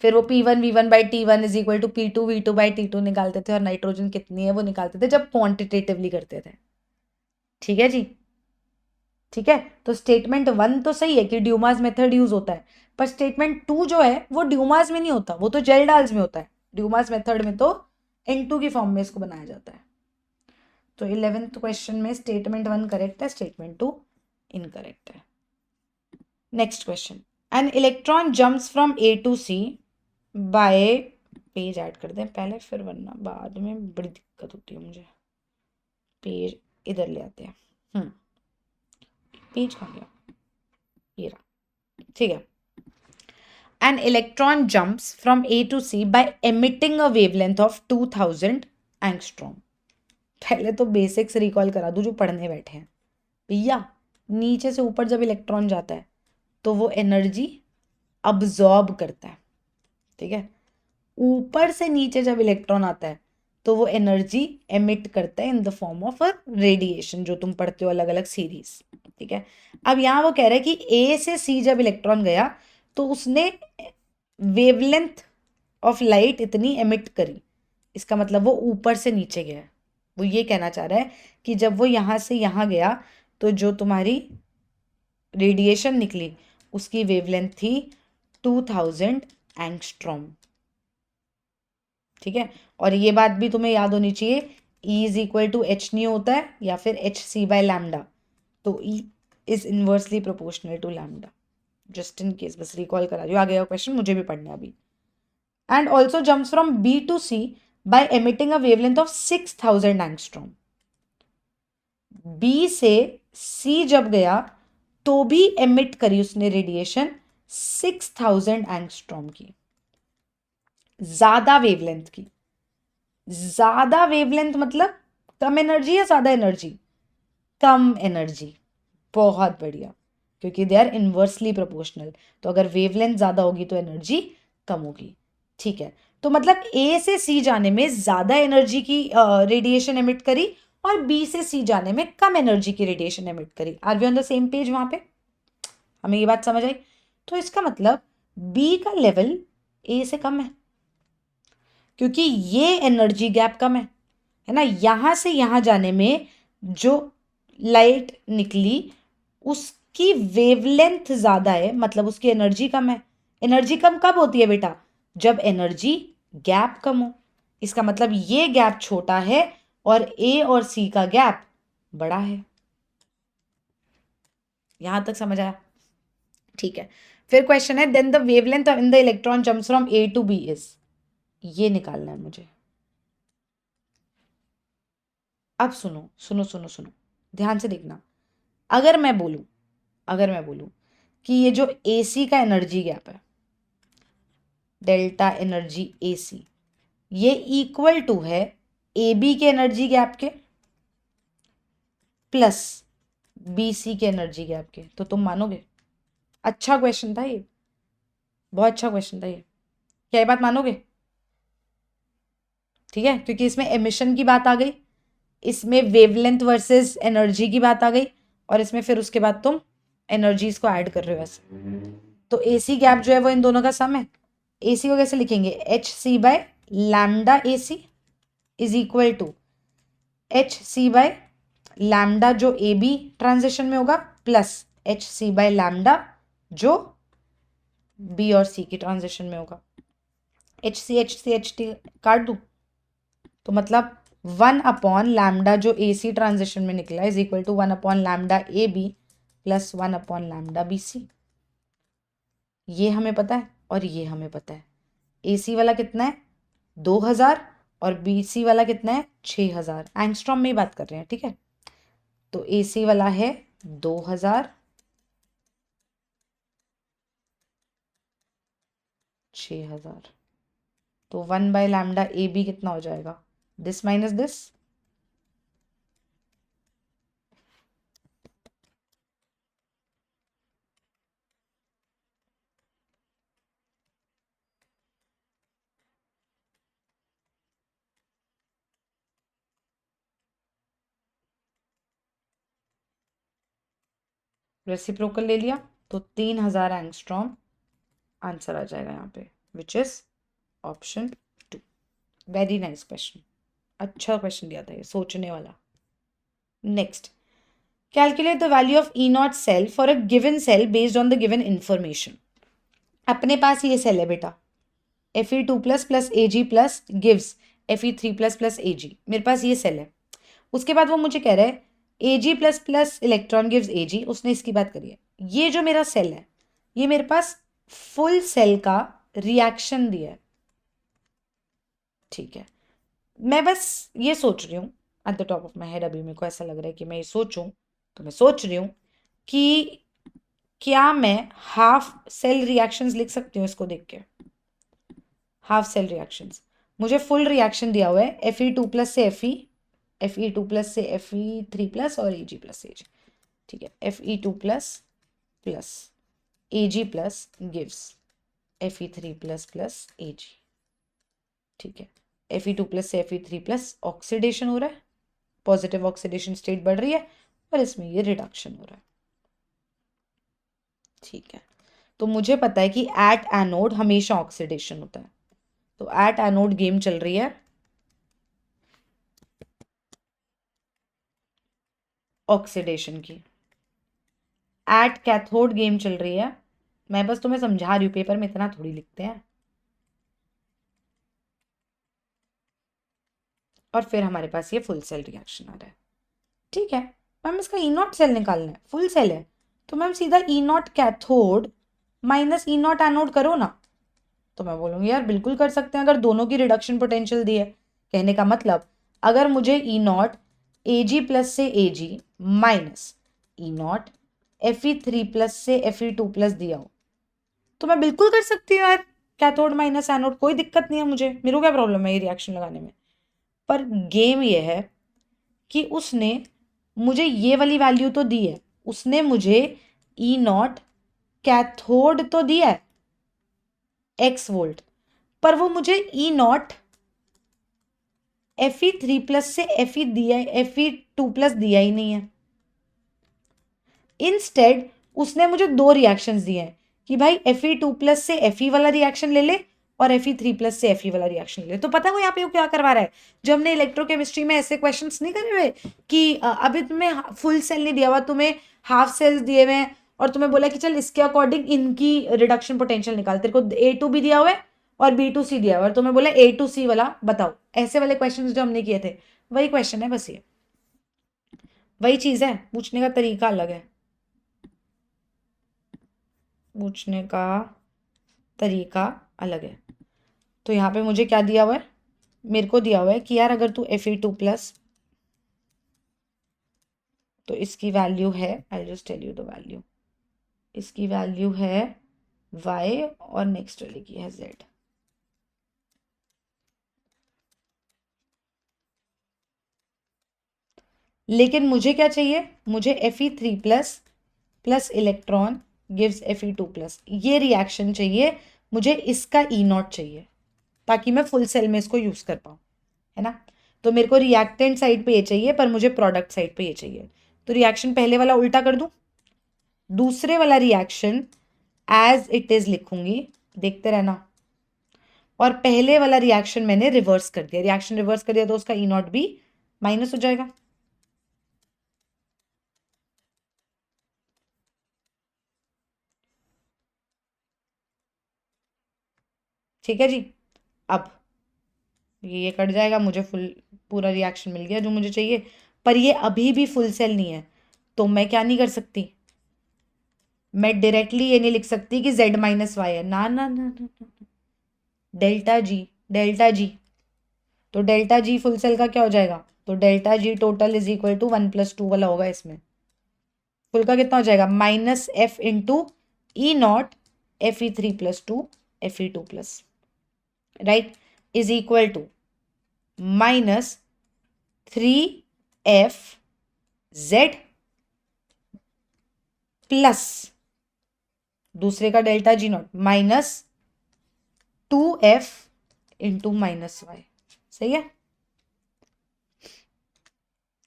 फिर वो P1V1/T1 is equal to P2V2/T2 निकालते थे, और नाइट्रोजन कितनी है वो निकालते थे जब क्वांटिटेटिवली करते थे। ठीक है जी। ठीक है, तो स्टेटमेंट 1 तो सही है कि ड्यूमास मेथड यूज होता है, पर स्टेटमेंट 2 जो है वो ड्यूमास में नहीं होता, वो तो जेल्डाल्स में होता है। ड्यूमास मेथड में तो N2 की फॉर्म में इसको बनाया जाता है। तो 11th क्वेश्चन में स्टेटमेंट 1 करेक्ट है, स्टेटमेंट 2 इनकरेक्ट है। Next question, an electron jumps from A to C by, page add कर दें पहले, फिर वरना बाद में बड़ी दिक्कत होती है मुझे। पेज इधर ले आते हैं। पेज कहाँ गया, ये रहा। ठीक है, an electron jumps from A to C by emitting a wavelength of 2000 angstrom। पहले तो बेसिक्स रिकॉल करा दूं जो पढ़ने बैठे हैं भैया। नीचे से ऊपर जब इलेक्ट्रॉन जाता है तो वो एनर्जी अब्जॉर्ब करता है। ठीक है, ऊपर से नीचे जब इलेक्ट्रॉन आता है तो वो एनर्जी एमिट करता है in the form of a radiation, जो तुम पढ़ते हो अलग अलग सीरीज। ठीक है, अब यहाँ वो कह रहे हैं कि A से C जब इलेक्ट्रॉन गया तो उसने वेवलेंथ ऑफ लाइट इतनी एमिट करी, इसका मतलब वो ऊपर से नीचे गया है। वो ये कहना चाह रहा है कि जब वो यहाँ से यहाँ गया तो जो तुम्हारी रेडिएशन निकली उसकी वेवलेंथ थी 2000 एंगस्ट्रॉम। ठीक है, और ये बात भी तुम्हें याद होनी चाहिए, E is equal to H nu होता है या फिर HC/λ। तो is inversely proportional to lambda. Just in case बस रिकॉल करा रही हूँ, आगे का क्वेश्चन मुझे भी पढ़ना है अभी। And also jumps from B to C by emitting a wavelength of 6000 angstrom. B से सी जब गया तो भी एमिट करी उसने रेडिएशन 6000 एंगस्ट्रॉम की, ज्यादा वेवलेंथ की। ज्यादा वेवलेंथ मतलब कम एनर्जी या ज्यादा एनर्जी? कम एनर्जी। बहुत बढ़िया, क्योंकि दे आर इनवर्सली प्रोपोर्शनल। तो अगर वेवलेंथ ज्यादा होगी तो एनर्जी कम होगी। ठीक है, तो मतलब ए से सी जाने में ज्यादा एनर्जी की रेडिएशन एमिट करी और बी से सी जाने में कम एनर्जी की रेडिएशन एमिट करी। Are we on the same page? वहां पे हमें ये बात समझ आई। तो इसका मतलब बी का लेवल ए से कम है, क्योंकि ये एनर्जी गैप कम है ना। यहां से यहां जाने में जो लाइट निकली उसकी वेवलेंथ ज्यादा है, मतलब उसकी एनर्जी कम है। एनर्जी कम कब होती है बेटा? जब एनर्जी गैप कम हो। इसका मतलब ये गैप छोटा है और ए और सी का गैप बड़ा है। यहां तक समझ आया? ठीक है, फिर क्वेश्चन है then the wavelength in the electron jumps from A to B is. ये निकालना है मुझे। अब सुनो सुनो सुनो सुनो, ध्यान से देखना। अगर मैं बोलूं कि ये जो AC का एनर्जी गैप है, डेल्टा एनर्जी AC, ये इक्वल टू है AB के एनर्जी गैप के प्लस BC के एनर्जी गैप के, तो तुम मानोगे? अच्छा क्वेश्चन था ये, बहुत अच्छा क्वेश्चन था ये। क्या ये बात मानोगे? ठीक है, क्योंकि इसमें एमिशन की बात आ गई, इसमें वेवलेंथ वर्सेस एनर्जी की बात आ गई, और इसमें फिर उसके बाद तुम एनर्जीज को ऐड कर रहे हो ऐसे। तो AC गैप जो है वो इन दोनों का सम है। AC को कैसे लिखेंगे? HC by lambda AC is equal to HC by lambda जो AB ट्रांजिशन में होगा प्लस HC बाय लैम्डा जो B और C की ट्रांजिशन में होगा। HC काट दूं तो मतलब 1 अपॉन लैम्डा जो AC ट्रांजिशन में निकला is equal to 1 upon lambda AB plus 1 upon lambda BC। ये हमें पता है और ये हमें पता है। AC वाला कितना है? 2000 और BC वाला कितना है? 6000। एंगस्ट्रॉम में ही बात कर रहे हैं, ठीक है। तो AC वाला है 2000, 6000। तो 1 बाय लैम्डा AB कितना हो जाएगा? This minus this. रेसिप्रोकल ले लिया तो 3000 एंगस्ट्रॉम आंसर आ जाएगा यहाँ पे, which is option 2। Very nice question, अच्छा क्वेश्चन दिया था ये, सोचने वाला। Next, calculate the value of E not cell for a given cell based on the given information. अपने पास ये सेल है बेटा, Fe2 plus plus Ag plus gives Fe3 plus plus Ag। मेरे पास ये सेल है। उसके बाद वो मुझे कह रहा है Ag plus plus electron gives Ag, उसने इसकी बात करी है। ये जो मेरा सेल है, ये मेरे पास फुल सेल का रिएक्शन दिया है, ठीक है। मैं बस ये सोच रही हूँ at the top of my head, अभी मेरे को ऐसा लग रहा है कि मैं ये सोचूं, तो मैं सोच रही हूँ कि क्या मैं हाफ सेल रिएक्शंस लिख सकती हूँ इसको देख के? Half cell reactions. मुझे फुल रिएक्शन दिया हुआ है Fe2 प्लस से Fe2 प्लस से Fe3 प्लस और Ag प्लस Ag, ठीक है। Fe2 plus plus Ag plus gives Fe3 plus plus Ag, ठीक है। Fe2 प्लस से Fe3 प्लस ऑक्सीडेशन हो रहा है, पॉजिटिव ऑक्सीडेशन स्टेट बढ़ रही है, और इसमें ये रिडक्शन हो रहा है, ठीक है। तो मुझे पता है कि एट एनोड हमेशा ऑक्सीडेशन होता है, तो एट एनोड गेम चल रही है ऑक्सीडेशन की, एट कैथोड गेम चल रही है। मैं बस तुम्हें समझा रही हूँ, पेपर में इतना थोड़ी लिखते हैं। और फिर हमारे पास ये फुल सेल रिएक्शन आ रहा है, ठीक है। मैम इसका ई नॉट सेल निकालना है, फुल सेल है, तो मैम सीधा E nought cathode minus E nought anode करो ना। तो मैं बोलूँगी यार बिल्कुल कर सकते हैं अगर दोनों की रिडक्शन पोटेंशियल दी है। कहने का मतलब अगर मुझे E not a G plus से A G minus E not F E three plus से एफ ई टू प्लस दिया हो तो मैं बिल्कुल कर सकती हूँ यार, कैथोड माइनस एनोड, कोई दिक्कत नहीं है मुझे, मेरे को क्या प्रॉब्लम है ये रिएक्शन लगाने में। पर गेम ये है कि उसने मुझे ये वाली वैल्यू तो दी है, उसने मुझे ई नॉट कैथोड तो दिया है एक्स वोल्ट, पर वो मुझे E not F E three plus से एफ ई दिया, एफ ई टू प्लस दिया ही नहीं है। इंस्टेड उसने मुझे दो रिएक्शंस दिए हैं कि भाई एफ ई टू प्लस से एफ ई वाला रिएक्शन ले ले और एफ ई थ्री प्लस से एफ ई वाला रिएक्शन ले ले। तो पता है वो यहाँ पे वो क्या करवा रहा है, जो हमने इलेक्ट्रोकेमिस्ट्री में ऐसे क्वेश्चंस नहीं करे हुए कि अभी तुम्हें फुल सेल नहीं दिया हुआ, तुम्हें हाफ सेल्स दिए हुए हैं और तुम्हें बोला कि चल इसके अकॉर्डिंग इनकी रिडक्शन पोटेंशियल निकाल, तेरे को ए टू भी दिया हुआ है और बी टू सी दिया हुआ है और तुम्हें बोला ए टू सी वाला बताओ। ऐसे वाले क्वेश्चन जो हमने किए थे वही क्वेश्चन है, बस ये वही चीज है, पूछने का तरीका अलग है, पूछने का तरीका अलग है। तो यहाँ पे मुझे क्या दिया हुआ है, मेरे को दिया हुआ है कि यार अगर तू एफ ई टू प्लस, तो इसकी वैल्यू है, I just tell you the value, इसकी वैल्यू है y और नेक्स्ट वाले की है z। लेकिन मुझे क्या चाहिए, मुझे F E three plus plus electron gives F E two plus, ये रिएक्शन चाहिए मुझे, इसका ई नॉट चाहिए ताकि मैं फुल सेल में इसको यूज कर पाऊँ, है ना। तो मेरे को रिएक्टेंट साइड पे ये चाहिए पर मुझे प्रोडक्ट साइड पे ये चाहिए। तो रिएक्शन पहले वाला उल्टा कर दूं, दूसरे वाला रिएक्शन एज इट इज लिखूंगी, देखते रहना। और पहले वाला रिएक्शन मैंने रिवर्स कर दिया, रिएक्शन रिवर्स कर दिया तो उसका ई नॉट भी माइनस हो जाएगा। ठीक है जी। अब ये कट जाएगा, मुझे फुल पूरा रिएक्शन मिल गया जो मुझे चाहिए, पर ये अभी भी फुल सेल नहीं है। तो मैं क्या नहीं कर सकती, मैं डायरेक्टली ये नहीं लिख सकती कि z माइनस वाई है, ना ना ना ना, डेल्टा जी, डेल्टा जी। तो डेल्टा जी फुल सेल का क्या हो जाएगा, तो delta G total is equal to one plus two वाला होगा, इसमें फुल का कितना हो जाएगा minus F into E not F E three plus two F E two plus, right, is equal to minus three F Z plus दूसरे का delta G naught minus two F into minus Y. सही है,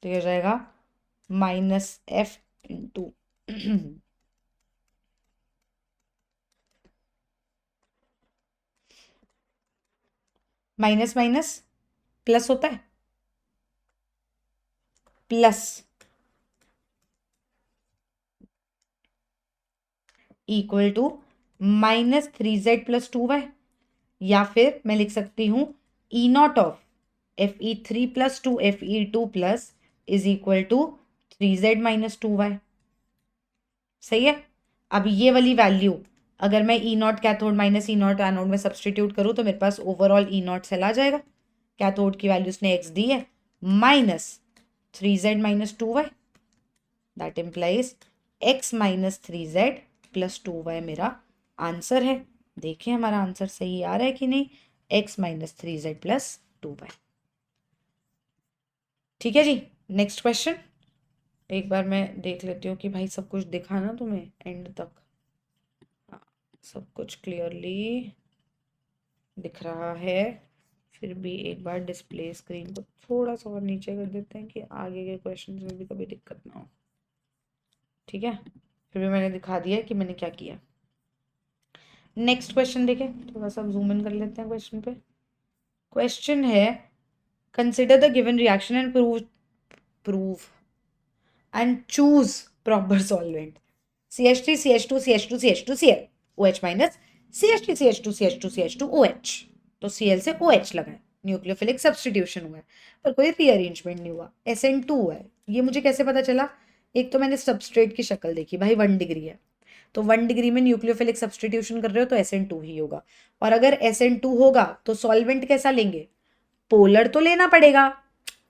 तो ये हो जाएगा minus F into minus minus plus होता है, plus equal to minus three Z plus two Y, या फिर मैं लिख सकती हूं E nought of F E three plus two F E two plus is equal to three Z minus two Y. सही है। अब ये वाली वैल्यू अगर मैं E nought cathode minus E nought anode में सब्सटीट्यूट करूँ तो मेरे पास ओवरऑल ई नॉट सेल आ जाएगा। कैथोड की वैल्यू उसने एक्स दी है minus three Z minus two Y, that implies X minus three Z plus two Y मेरा आंसर है। देखिए हमारा आंसर सही आ रहा है कि नहीं, X minus three Z plus two Y. ठीक है जी, नेक्स्ट क्वेश्चन। एक बार मैं देख लेती हूँ कि भाई सब कुछ दिखा ना तुम्हें एंड तक, हाँ सब कुछ क्लियरली दिख रहा है। फिर भी एक बार डिस्प्ले स्क्रीन को थोड़ा सा और नीचे कर देते हैं कि आगे के क्वेश्चन में भी कभी दिक्कत ना हो। ठीक है, फिर भी मैंने दिखा दिया कि मैंने क्या किया। नेक्स्ट क्वेश्चन देखें, थोड़ा सा जूम इन कर लेते हैं क्वेश्चन पे। क्वेश्चन है consider the given reaction and prove and choose proper solvent CH3 CH2 CH2 CH2 Cl OH minus CH3 CH2 CH2 CH2 OH। तो Cl से OH लगा है, न्यूक्लियोफिलिक सब्सटीट्यूशन हुआ है पर कोई रीअरेंजमेंट नहीं हुआ, SN2 हुआ है। ये मुझे कैसे पता चला, एक तो मैंने सबस्ट्रेट की शक्ल देखी भाई, 1 डिग्री है, तो 1 डिग्री में न्यूक्लियोफिलिक सब्सटीट्यूशन कर रहे हो तो SN2 ही होगा। और अगर SN2 होगा तो सॉल्वेंट कैसा लेंगे, पोलर तो लेना पड़ेगा,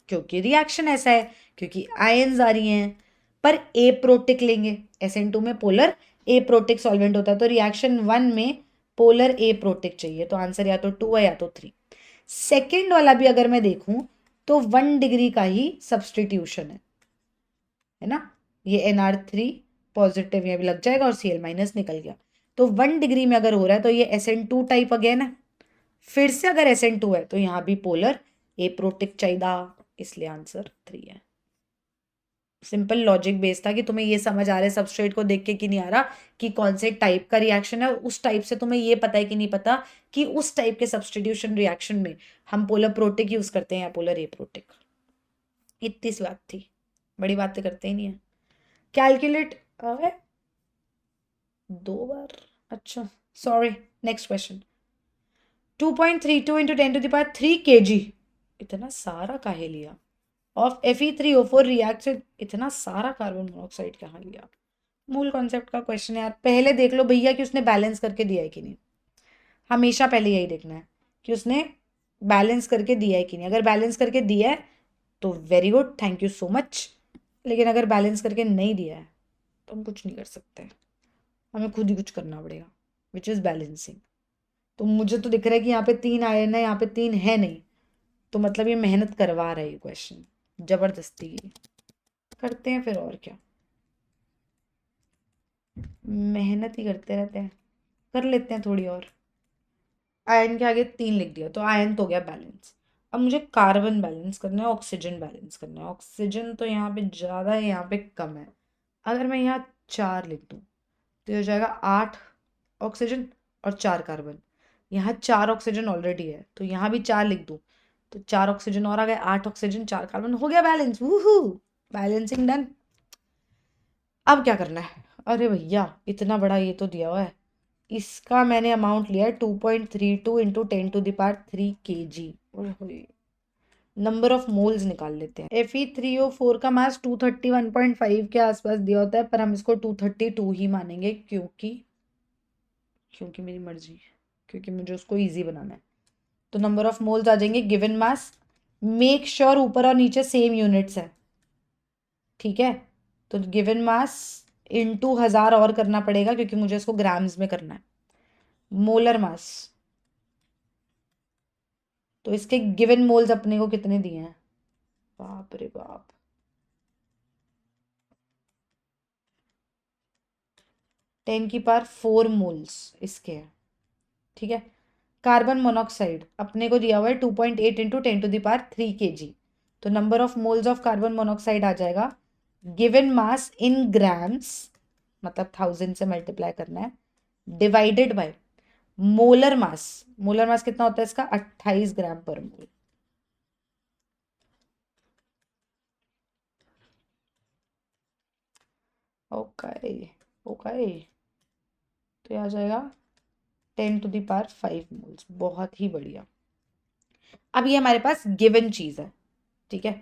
क्योंकि रिएक्शन ऐसा है, क्योंकि आयंस आ रही हैं। पर एप्रोटिक लेंगे, SN2 में पोलर एप्रोटिक सॉल्वेंट होता है, तो रिएक्शन 1 में पोलर एप्रोटिक चाहिए, तो आंसर या तो 2 है या तो 3। सेकेंड वाला भी अगर मैं देखूं तो 1 डिग्री का ही सब्सटीट्यूशन है ना, ये NR3 पॉजिटिव यहाँ भी लग जाएगा और Cl माइनस निकल गया। तो 1 डिग्री में अगर हो रहा है तो ये SN2 टाइप अगेन है, फिर से अगर SN2 है तो यहाँ भी पोलर एप्रोटिक चाहिए, इसलिए आंसर 3 है। सिंपल लॉजिक बेस्ड था कि तुम्हें ये समझ आ रहा है सबस्ट्रेट को देख के कि नहीं आ रहा कि कौन से टाइप का रिएक्शन है, उस टाइप से तुम्हें ये पता है कि नहीं पता कि उस टाइप के सब्सटीट्यूशन रिएक्शन में हम पोलर प्रोटिक यूज करते हैं या पोलर एप्रोटिक। इतनी सी बात थी, बड़ी बातें करते ही नहीं है। कैलकुलेट 2 बार, अच्छा sorry. Next question, 2.32 into 10⁻³ kg, इतना सारा काहे लिया, ऑफ Fe3O4 रिएक्ट से इतना सारा कार्बन मोनोऑक्साइड कहाँ लिया। मूल कॉन्सेप्ट का क्वेश्चन है यार, पहले देख लो भैया कि उसने बैलेंस करके दिया है कि नहीं, हमेशा पहले यही देखना है कि उसने बैलेंस करके दिया है कि नहीं। अगर बैलेंस करके दिया है तो very good, thank you so much, लेकिन अगर बैलेंस करके नहीं दिया है तो हम कुछ नहीं कर सकते, हमें खुद ही कुछ करना पड़ेगा, विच इज़ बैलेंसिंग। तो मुझे तो दिख रहा है कि यहाँ पे 3 आयन है, यहाँ पे 3 है नहीं, तो मतलब ये मेहनत करवा रहा है ये क्वेश्चन जबरदस्ती की। करते हैं फिर, और क्या, मेहनत ही करते रहते हैं, कर लेते हैं थोड़ी और। आयन के आगे 3 लिख दिया तो आयन तो हो गया बैलेंस। अब मुझे कार्बन बैलेंस करना है, ऑक्सीजन बैलेंस करना है। ऑक्सीजन तो यहाँ पे ज़्यादा है, यहाँ पे कम है। अगर मैं यहाँ 4 लिख दूँ तो हो जाएगा 8 ऑक्सीजन और 4 कार्बन। यहाँ 4 ऑक्सीजन ऑलरेडी है तो यहाँ भी 4 लिख दूँ तो 4 ऑक्सीजन और आ गए, 8 ऑक्सीजन 4 कार्बन, हो गया बैलेंस। वूहू, balancing done. अब क्या करना है, अरे भैया इतना बड़ा ये तो दिया हुआ है, इसका मैंने अमाउंट लिया है 2.32 into 10⁻³ kg। Number of moles निकाल लेते हैं। Fe3O4 का मास 231.5 के आसपास दिया होता है, पर हम इसको 232 ही मानेंगे, क्योंकि मेरी मर्जी, क्योंकि मुझे उसको इजी बनाना है। तो नंबर ऑफ मोल्स आ जाएंगे गिवन मास, मेक श्योर ऊपर और नीचे सेम यूनिट्स है, ठीक है। तो गिवन मास इनटू 1000 और करना पड़ेगा क्योंकि मुझे इसको ग्राम्स में करना है। मोलर मास, तो इसके गिवन मोल्स अपने को कितने दिए हैं, बाप रे बाप, 10⁻⁴ मोल्स इसके हैं, ठीक है। कार्बन मोनोऑक्साइड अपने को दिया हुआ है 2.8 इंटू 10⁻³ kg, तो number of moles of carbon monoxide आ जाएगा गिवन मास इन ग्राम्स, मतलब 1000 से मल्टीप्लाई करना है, divided by molar mass. Molar mass कितना होता है इसका, 28 ग्राम पर मोल। ओके ओके, तो ये आ जाएगा 10⁵ मोल्स, बहुत ही बढ़िया। अब ये हमारे पास गिवन चीज है, ठीक है।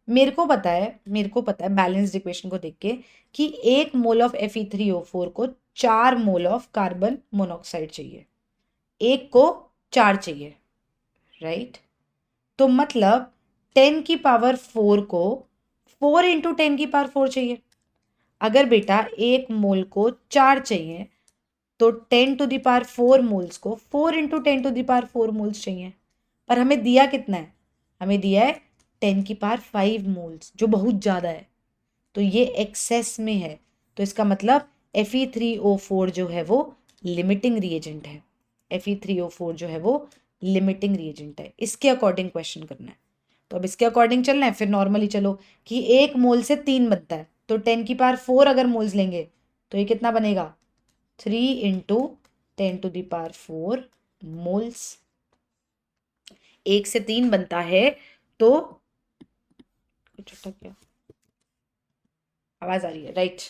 मेरे को पता है बैलेंस्ड इक्वेशन को देख के कि 1 मोल ऑफ Fe3O4 को 4 मोल ऑफ कार्बन मोनोऑक्साइड चाहिए, एक को 4 चाहिए, राइट। तो मतलब 10⁻⁴ को 4 इंटू 10⁻⁴ चाहिए। अगर बेटा 1 मोल को 4 चाहिए तो 10⁻⁴ मोल्स को 4 इंटू 10⁻⁴ मोल्स चाहिए, पर हमें दिया कितना है, हमें दिया है 10⁵ मोल्स, जो बहुत ज़्यादा है, तो ये एक्सेस में है। तो इसका मतलब Fe3O4 जो है वो लिमिटिंग रिएजेंट है, Fe3O4 जो है वो लिमिटिंग रिएजेंट है, इसके अकॉर्डिंग क्वेश्चन करना है। तो अब इसके अकॉर्डिंग चलना है, फिर नॉर्मली चलो कि 1 मोल से 3 बनता है, तो 10⁻⁴ अगर मोल्स लेंगे तो ये कितना बनेगा, 3 इंटू 10⁻⁴ मोल्स। 1 से 3 बनता है तो कुछ अटक गया, आवाज आ रही है, राइट।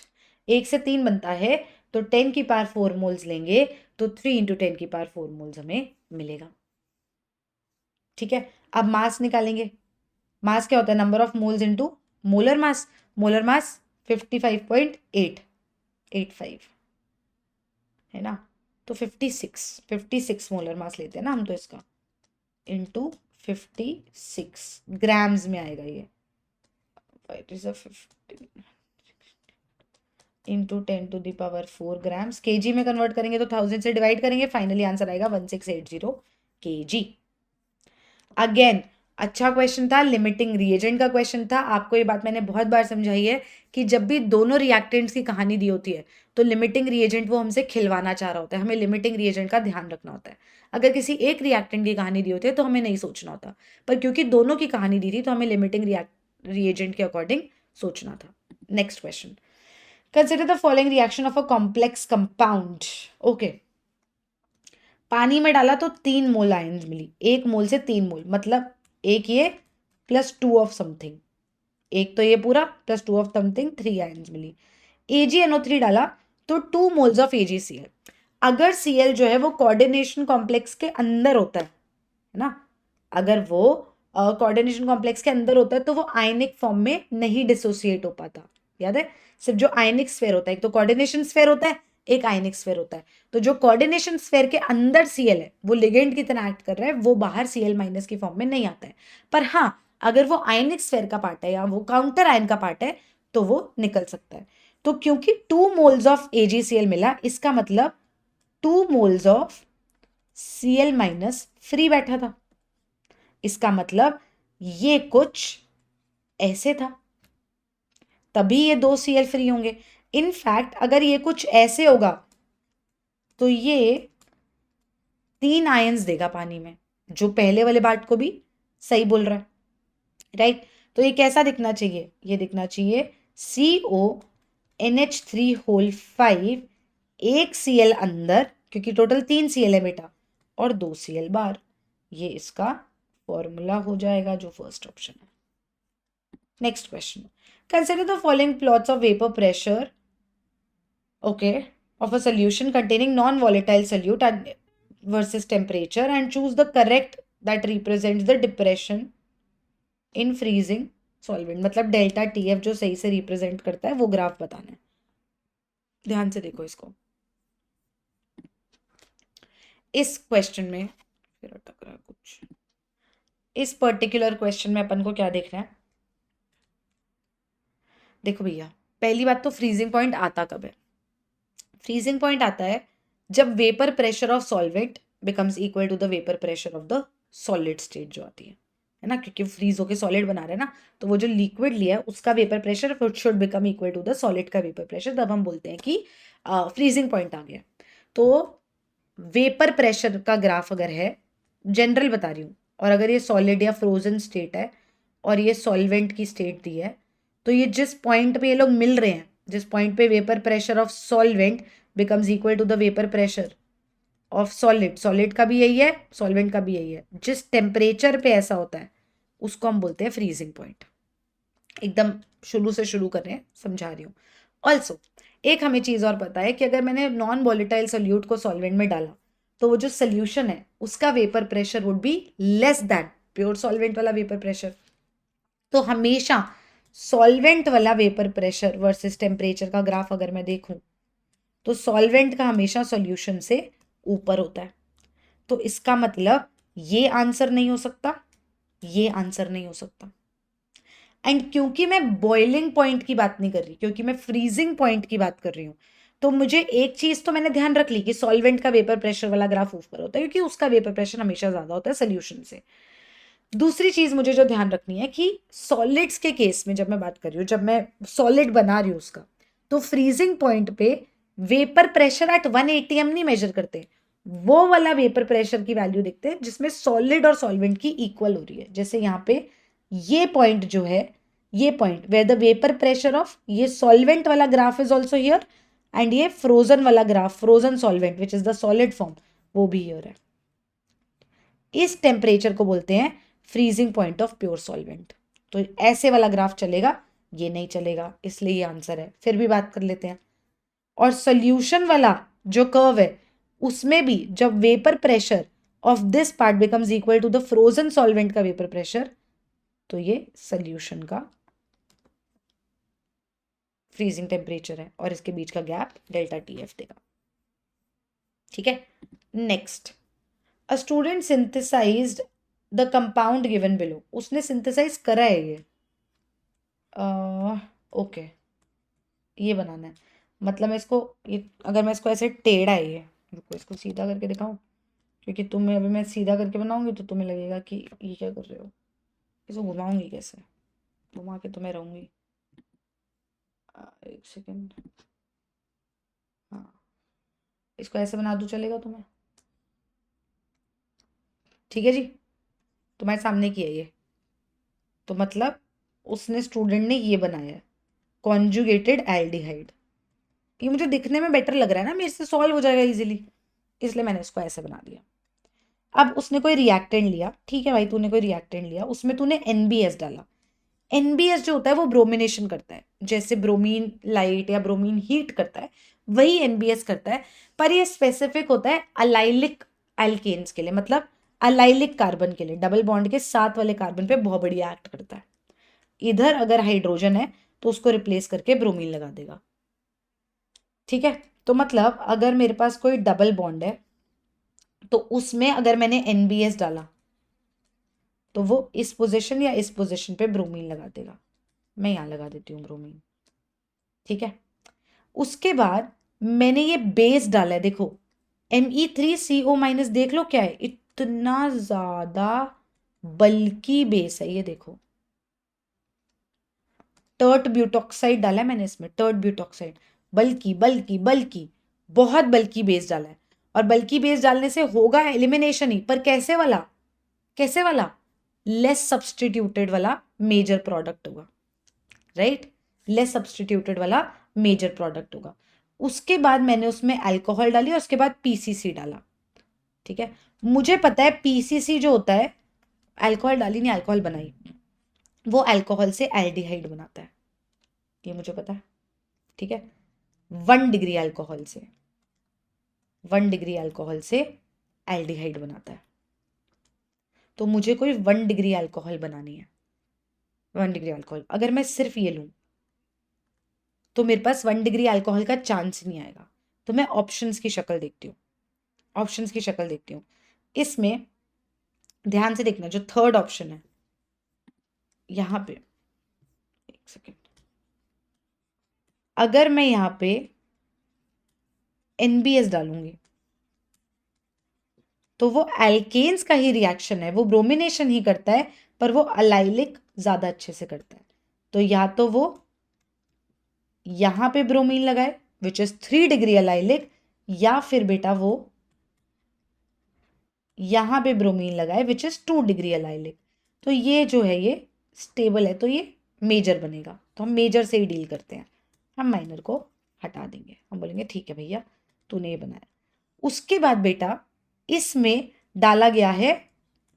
1 से 3 बनता है तो 10⁻⁴ मोल्स लेंगे तो 3 इंटू 10⁻⁴ मोल्स हमें मिलेगा, ठीक है। अब मास निकालेंगे, मास क्या होता है, number of moles into molar mass. Molar mass 55.885 है ना, तो 56 मोलर मास लेते हैं ना हम, तो इसका इंटू 56 ग्राम्स में आएगा ये, it is a 50 into 10⁴ grams. KG में कन्वर्ट करेंगे तो 1000 से डिवाइड करेंगे, फाइनली आंसर आएगा 1680 केजी। अगेन अच्छा क्वेश्चन था, लिमिटिंग रिएजेंट का क्वेश्चन था। आपको ये बात मैंने बहुत बार समझाई है कि जब भी दोनों रिएक्टेंट्स की कहानी दी होती है तो लिमिटिंग रिएजेंट वो हमसे खिलवाना चाह रहा होता है, हमें लिमिटिंग रिएजेंट का ध्यान रखना होता है। अगर किसी एक रिएक्टेंट की कहानी दी होती है तो हमें नहीं सोचना होता, पर क्योंकि दोनों की कहानी दी थी तो हमें लिमिटिंग रिएजेंट के अकॉर्डिंग सोचना था। Next question, consider the following reaction of a complex compound. Okay, पानी में डाला तो 3 मोल आयंस मिली, 1 मोल से 3 मोल, मतलब एक ये प्लस 2 ऑफ समथिंग, एक तो ये पूरा प्लस 2 ऑफ समथिंग, 3 आयंस मिली। AgNO3 डाला तो 2 मोल्स ऑफ AgCl। अगर Cl जो है वो कोऑर्डिनेशन कॉम्प्लेक्स के अंदर होता है ना, अगर वो कोऑर्डिनेशन कॉम्प्लेक्स के अंदर होता है तो वो आयनिक फॉर्म में नहीं डिसोसिएट हो पाता। याद है, सिर्फ जो आयनिक स्फेयर होता है, एक तो कोऑर्डिनेशन स्फेयर होता है, एक आयनिक स्फेयर होता है। तो जो कोऑर्डिनेशन स्फेयर के अंदर Cl है वो लिगेंड की तरह एक्ट कर रहा है, वो बाहर Cl माइनस की फॉर्म में नहीं आता है। पर हाँ, अगर वो आयनिक स्फेयर का पार्ट है या वो काउंटर आयन का पार्ट है तो वो निकल सकता है। तो क्योंकि 2 मोल्स ऑफ AgCl मिला, इसका मतलब 2 moles of Cl minus free बैठा था। इसका मतलब ये कुछ ऐसे था, तभी ये 2 Cl फ्री होंगे। इनफैक्ट अगर ये कुछ ऐसे होगा तो ये 3 आयंस देगा पानी में, जो पहले वाले बात को भी सही बोल रहा है, राइट। तो ये कैसा दिखना चाहिए, ये दिखना चाहिए CONH3 एक Cl अंदर, क्योंकि टोटल 3 Cl है बेटा, और 2 Cl बाहर। ये इसका फॉर्मूला हो जाएगा जो फर्स्ट ऑप्शन है। Next question, consider the following plots of vapour pressure okay of a solution containing non-volatile solute and versus temperature and choose the correct that represents the depression in freezing solvent। मतलब डेल्टा TF जो सही से रिप्रेजेंट करता है वो ग्राफ बताना है। ध्यान से देखो इसको, इस क्वेश्चन में फिर अटक रहा है कुछ। इस पर्टिकुलर क्वेश्चन में अपन को क्या देखना है, देखो भैया, पहली बात तो फ्रीजिंग पॉइंट आता कब है। फ्रीजिंग पॉइंट आता है जब vapour pressure of solvent becomes equal to the vapour pressure of the solid state जो आती है ना, क्योंकि फ्रीज होके सॉलिड बना रहे हैं ना, तो वो जो लिक्विड लिया है उसका vapour pressure should become equal to the solid का वेपर प्रेशर, तब हम बोलते हैं कि फ्रीजिंग पॉइंट आ गया। तो वेपर प्रेशर का ग्राफ अगर है, जनरल बता रही हूँ, और अगर ये सॉलिड या फ्रोजन स्टेट है और ये सॉल्वेंट की स्टेट दी है, तो ये जिस पॉइंट पे ये लोग मिल रहे हैं, जिस पॉइंट पे vapour pressure of solvent becomes equal to the vapour pressure of solid, solid का भी यही है, सॉल्वेंट का भी यही है, जिस टेम्परेचर पे ऐसा होता है उसको हम बोलते हैं फ्रीजिंग पॉइंट। एकदम शुरू से शुरू कर रहे हैं, समझा रही हूँ। ऑल्सो एक हमें चीज़ और पता है कि अगर मैंने नॉन वॉलेटाइल सोल्यूट को सॉल्वेंट में डाला तो वो जो सोल्यूशन है उसका vapour pressure would be less than pure solvent वाला वेपर प्रेशर। तो हमेशा सॉल्वेंट वाला वेपर प्रेशर वर्सेस टेम्परेचर का ग्राफ अगर मैं देखूं तो सॉल्वेंट का हमेशा सॉल्यूशन से ऊपर होता है। तो इसका मतलब ये आंसर नहीं हो सकता, ये आंसर नहीं हो सकता। एंड क्योंकि मैं बॉइलिंग पॉइंट की बात नहीं कर रही, क्योंकि मैं फ्रीजिंग पॉइंट की बात कर रही हूँ, तो मुझे एक चीज तो मैंने ध्यान रख ली कि सॉल्वेंट का वेपर प्रेशर वाला ग्राफ ऊपर होता है, क्योंकि उसका वेपर प्रेशर हमेशा ज्यादा होता है सोल्यूशन से। दूसरी चीज मुझे जो ध्यान रखनी है कि सॉलिड्स के केस में जब मैं बात कर रही हूँ, जब मैं सॉलिड बना रही हूँ उसका, तो फ्रीजिंग पॉइंट पे वेपर प्रेशर एट 1 atm नहीं मेजर करते, वो वाला वेपर प्रेशर की वैल्यू देखते हैं जिसमें सॉलिड और सॉल्वेंट की इक्वल हो रही है। जैसे यहाँ पे ये पॉइंट जो है, ये point where the vapour pressure of ये सॉल्वेंट वाला graph is also here, and ये फ्रोजन वाला graph, frozen solvent which is the solid form, वो भी हियर है। इस टेम्परेचर को बोलते हैं freezing point of pure solvent. तो ऐसे वाला ग्राफ चलेगा, ये नहीं चलेगा, इसलिए ये आंसर है। फिर भी बात कर लेते हैं। और सोल्यूशन वाला जो कर्व है उसमें भी जब vapour pressure of this part becomes equal to the frozen solvent का वेपर प्रेशर, तो ये सोल्यूशन का फ्रीजिंग टेम्परेचर है और इसके बीच का गैप डेल्टा टी एफ देगा। ठीक है, next, a student synthesised the compound given below, उसने सिंथेसाइज करा है ये, ओके ये बनाना है, मतलब मैं इसको ये अगर मैं इसको ऐसे टेढ़ा है ये, रुको इसको सीधा करके दिखाऊं, क्योंकि तुम्हें अभी मैं सीधा करके बनाऊंगी तो तुम्हें लगेगा कि ये क्या कर रहे हो, इसको घुमाऊंगी कैसे, घुमा के तुम्हें रहूंगी, एक सेकेंड, हाँ इसको ऐसे बना दूं, चलेगा तुम्हें? ठीक है जी, तुम्हारे सामने की है ये, तो मतलब उसने स्टूडेंट ने ये बनाया है कॉन्जुगेटेड एल्डिहाइड, ये मुझे दिखने में बेटर लग रहा है ना, मेरे से सॉल्व हो जाएगा इजीली, इसलिए मैंने इसको ऐसे बना दिया। अब उसने कोई रिएक्टेंट लिया, ठीक है भाई तूने कोई रिएक्टेंट लिया, उसमें तूने NBS डाला, NBS जो होता है वो ब्रोमिनेशन करता है, जैसे ब्रोमीन लाइट या ब्रोमीन हीट करता है वही NBS करता है, पर ये स्पेसिफिक होता है अलाइलिक एल्केन्स के लिए, मतलब अलाइलिक कार्बन के लिए, डबल बॉन्ड के साथ वाले कार्बन पे बहुत बढ़िया एक्ट करता है। इधर अगर हाइड्रोजन है तो उसको रिप्लेस करके ब्रोमीन लगा देगा। ठीक है, तो मतलब अगर मेरे पास कोई डबल बॉन्ड है तो उसमें अगर मैंने NBS डाला तो वो इस पोजीशन या इस पोजीशन पे ब्रोमीन लगा देगा, मैं यहां लगा देती हूँ ब्रोमीन। ठीक है, उसके बाद मैंने ये बेस डाला है, देखो Me3CO- देख लो क्या है, इतना ज्यादा बल्कि बेस है ये, देखो टर्ट ब्यूटॉक्साइड डाला है मैंने इसमें, टर्ट ब्यूटॉक्साइड, बल्कि बल्कि बल्कि बहुत बल्कि बेस डाला है, और बल्कि बेस डालने से होगा एलिमिनेशन ही, पर कैसे वाला, कैसे वाला, लेस सब्सटीट्यूटेड वाला मेजर प्रोडक्ट होगा, राइट, लेस सब्सटीट्यूटेड वाला मेजर प्रोडक्ट होगा। उसके बाद मैंने उसमें अल्कोहल डाली और उसके बाद PCC डाला। ठीक है, मुझे पता है PCC जो होता है, अल्कोहल डाली नहीं अल्कोहल बनाई, वो अल्कोहल से एल्डिहाइड बनाता है, ये मुझे पता है। ठीक है, 1 डिग्री अल्कोहल से, 1 डिग्री अल्कोहल से एल्डिहाइड बनाता है, तो मुझे कोई 1 डिग्री अल्कोहल बनानी है, 1 डिग्री अल्कोहल अगर मैं सिर्फ ये लूं तो मेरे पास 1 डिग्री अल्कोहल का चांस नहीं आएगा, तो मैं ऑप्शंस की शक्ल देखती हूँ, ऑप्शंस की शक्ल देखती हूँ। इसमें ध्यान से देखना, जो थर्ड ऑप्शन है यहां पे, एक सेकेंड, अगर मैं यहां पे NBS डालूंगी तो वो एल्केन्स का ही रिएक्शन है, वो ब्रोमिनेशन ही करता है, पर वो अलाइलिक ज्यादा अच्छे से करता है, तो या तो वो यहां पे ब्रोमीन लगाए विच इज 3 डिग्री अलाइलिक, या फिर बेटा वो यहां पे ब्रोमीन लगाए विच इज 2 डिग्री अलाइलिक, तो ये जो है ये स्टेबल है, तो ये मेजर बनेगा, तो हम मेजर से ही डील करते हैं, हम माइनर को हटा देंगे, हम बोलेंगे ठीक है भैया तूने ये बनाया। उसके बाद बेटा इसमें डाला गया है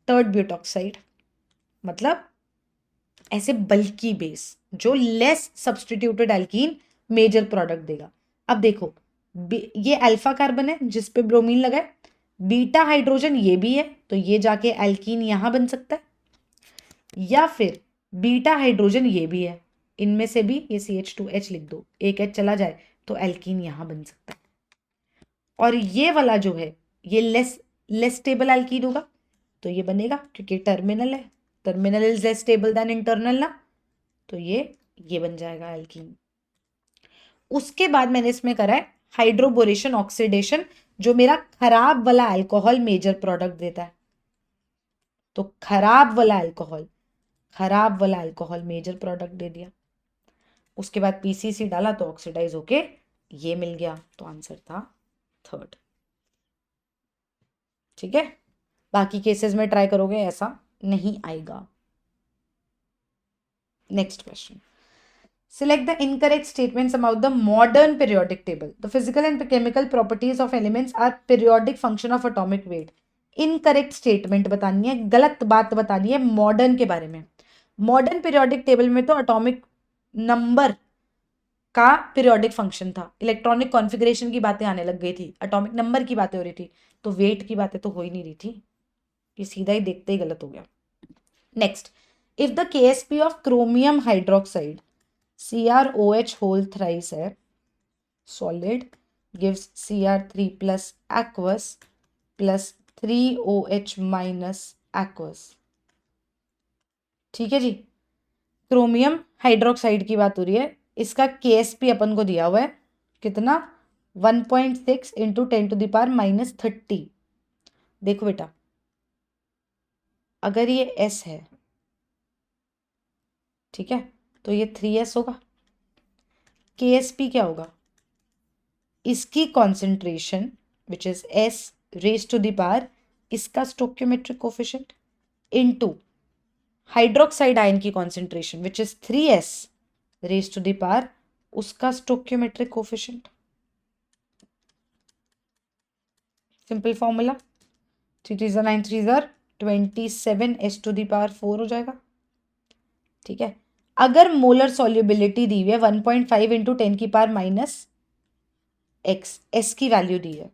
टर्ट ब्यूटॉक्साइड, मतलब ऐसे बल्कि बेस जो less substituted alkene major product देगा। अब देखो ये अल्फा कार्बन है जिस पे ब्रोमीन लगा है, बीटा हाइड्रोजन ये भी है, तो ये जाके एल्कीन यहां बन सकता है, या फिर बीटा हाइड्रोजन ये भी है, इनमें से भी ये CH2H लिख दो, एक H चला जाए तो एल्कीन यहां बन सकता है, और ये वाला जो है ये लेस लेस स्टेबल एल्कीन होगा, तो ये बनेगा क्योंकि टर्मिनल है, terminal is less stable then internal ना, तो ये बन जाएगा एल्कीन। उसके बाद मैंने इसमें करा है हाइड्रोबोरेशन ऑक्सीडेशन, जो मेरा खराब वाला अल्कोहल मेजर प्रोडक्ट देता है, तो खराब वाला अल्कोहल, खराब वाला अल्कोहल मेजर प्रोडक्ट दे दिया। उसके बाद PCC डाला तो ऑक्सीडाइज होके ये मिल गया, तो आंसर था थर्ड। ठीक है, बाकी केसेस में ट्राई करोगे ऐसा नहीं आएगा। Next question, select the incorrect statements about the modern periodic table. The physical and chemical properties of elements are periodic function of atomic weight. Incorrect statement बतानी है, गलत बात बतानी है मॉडर्न के बारे में। मॉडर्न पीरियोडिक टेबल में तो अटोमिक नंबर का पीरियोडिक फंक्शन था, इलेक्ट्रॉनिक कॉन्फ़िगरेशन की बातें आने लग गई थी, अटोमिक नंबर की बातें हो रही थी, तो वेट की बातें तो हो ही नहीं रही थी, ये सीधा ही देखते ही गलत हो गया। Next, if the KSP of chromium hydroxide CrOH whole thrice है, solid gives Cr3 plus aqueous plus 3OH minus aqueous। ठीक है जी। क्रोमियम हाइड्रोक्साइड की बात हो रही है, इसका KSP अपन को दिया हुआ है कितना, 1.6 इंटू 10⁻⁻30। देखो बेटा, अगर ये S है, ठीक है, तो ये 3S होगा। KSP क्या होगा, इसकी concentration which is S raise to the power इसका stoichiometric coefficient into hydroxide ion की concentration which is 3S raise to the power उसका stoichiometric coefficient. Simple formula, 3 3 9 3 27 S to the power 4 हो जाएगा। ठीक है, अगर मोलर सॉल्युबिलिटी दी हुई है 1.5 इंटू 10⁻⁻x, S की वैल्यू दी है,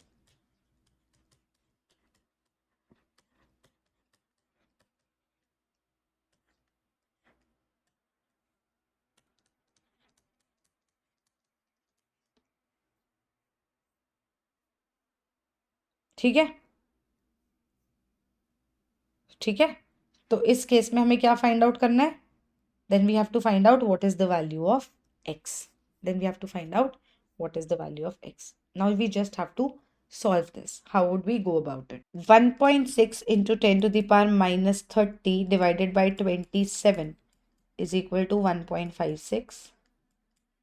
ठीक है, ठीक है। तो इस केस में हमें क्या फाइंड आउट करना है, then we have to find out what is the value of x, then we have to find out what is the value of x। Now we just have to solve this. How would we go about it? 1.6 into 10 to the power minus 30 divided by 27 is equal to 1.56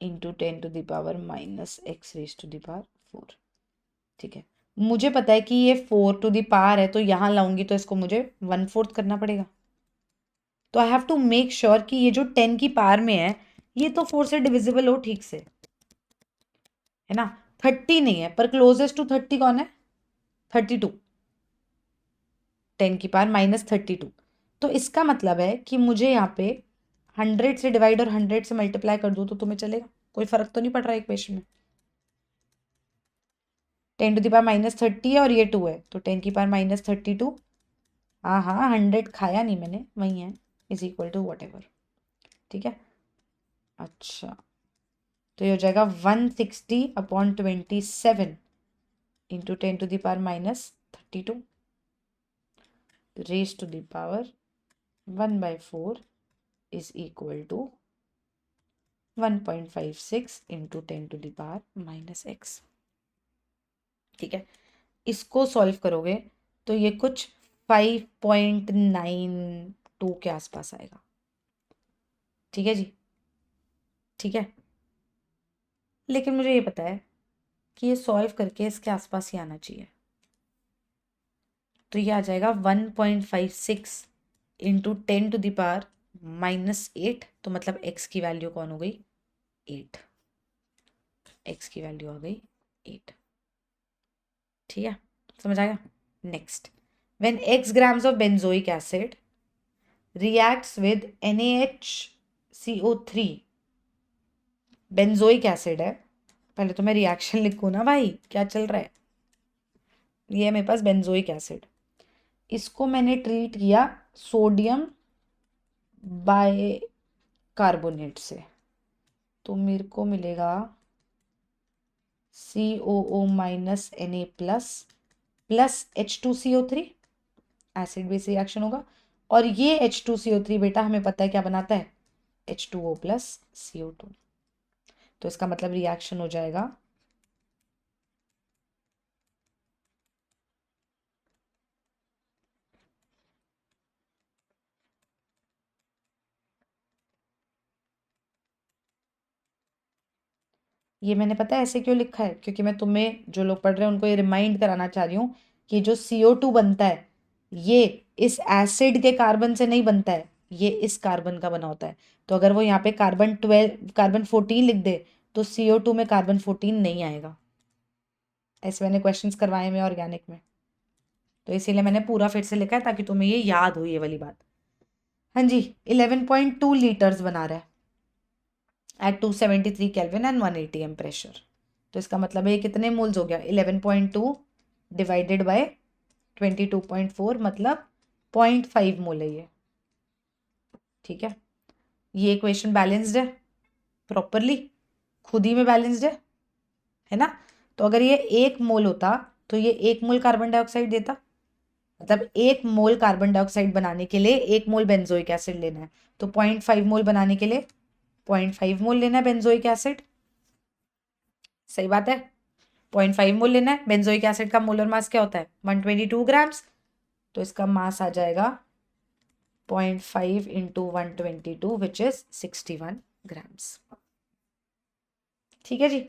into 10 to the power minus x raised to the power 4। ठीक है, मुझे पता है कि ये 4 टू द पावर है, तो यहाँ लाऊंगी तो इसको मुझे 1/4 करना पड़ेगा। तो I have to make sure कि ये जो 10 की पावर में है ये तो 4 से डिविजिबल हो ठीक से, है ना। 30 नहीं है, पर क्लोजेस्ट टू 30 कौन है, 32, 10 की पावर माइनस 32। तो इसका मतलब है कि मुझे यहाँ पे 100 से डिवाइड और 100 से मल्टीप्लाई कर दूँ तो तुम्हें चलेगा, कोई फर्क तो नहीं पड़ रहा इक्वेशन में। 10 टू द पावर माइनस 30 है और ये 2 है, तो 10 की पावर माइनस 32, हाँ हाँ 100 खाया नहीं मैंने, वही है, is equal to whatever. ठीक है, अच्छा, तो ये हो जाएगा 160/27 into 10 to the power minus 32 raise to the power 1/4 is equal to 1.56 into 10 to the power minus x। ठीक है, इसको सॉल्व करोगे तो ये कुछ 5.92 के आसपास आएगा। ठीक है जी, ठीक है, लेकिन मुझे ये पता है कि ये सॉल्व करके इसके आसपास ही आना चाहिए, तो ये आ जाएगा 1.56 into 10 to the power minus 8, तो मतलब x की वैल्यू कौन हो गई, 8, x की वैल्यू आ गई 8। ठीक है, समझ आएगा। Next, when x grams of benzoic acid reacts with NaHCO3, benzoic acid है, पहले तो मैं रिएक्शन लिखूँ ना भाई, क्या चल रहा है, ये है मेरे पास बेंजोइक एसिड, इसको मैंने ट्रीट किया सोडियम बाइकार्बोनेट से, तो मेरे को मिलेगा COO minus Na plus H2CO3, acid base reaction होगा, और ये H2CO3 बेटा हमें पता है क्या बनाता है, H2O प्लस CO2, तो इसका मतलब रिएक्शन हो जाएगा ये, मैंने पता है ऐसे क्यों लिखा है, क्योंकि मैं तुम्हें जो लोग पढ़ रहे हैं उनको ये रिमाइंड कराना चाह रही हूँ कि जो CO2 बनता है ये इस एसिड के कार्बन से नहीं बनता है, ये इस कार्बन का बना होता है। तो अगर वो यहाँ पे कार्बन 14 लिख दे तो CO2 में कार्बन 14 नहीं आएगा। ऐसे मैंने क्वेश्चंस करवाए में ऑर्गेनिक में, तो इसीलिए मैंने पूरा फिर से लिखा है ताकि तुम्हें ये याद हो ये वाली बात। हाँ जी, 11.2 लीटर्स बना रहा है at 273 kelvin and 180 M pressure. तो इसका मतलब है कितने मोल्स हो गया, 11.2 डिवाइडेड बाय 22.4 मतलब 0.5 मोल है ये। ठीक है, ये इक्वेशन बैलेंस्ड है, प्रॉपरली, खुद ही में बैलेंस्ड है ना। तो अगर ये 1 मोल होता तो ये 1 मोल कार्बन डाइऑक्साइड देता, मतलब 1 मोल कार्बन डाइऑक्साइड बनाने के लिए 1 मोल बेंजोइक एसिड लेना है, तो 0.5 मोल बनाने के लिए 0.5 मोल लेना है बेंजोइक एसिड। सही बात है, 0.5 मोल लेना है। बेंजोइक एसिड का मोलर मास क्या होता है 122 ग्राम्स, तो इसका मास आ जाएगा 0.5 इंटू 122 विच इज 61 ग्राम्स। ठीक है जी,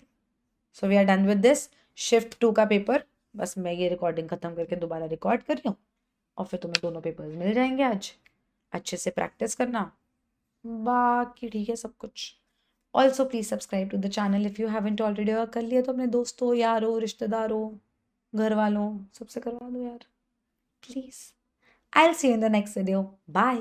so we are done with this shift 2 का पेपर। बस मैं ये रिकॉर्डिंग खत्म करके दोबारा रिकॉर्ड कर रही हूँ और फिर तुम्हें दोनों पेपर्स मिल जाएंगे आज। अच्छे से प्रैक्टिस करना, बाकी ठीक है सब कुछ। Also please subscribe to the channel if you haven't already. अगर कर लिया तो अपने दोस्तों, यारों, रिश्तेदारों, घर वालों सबसे करवा दो यार please. I will see you in the next video, bye.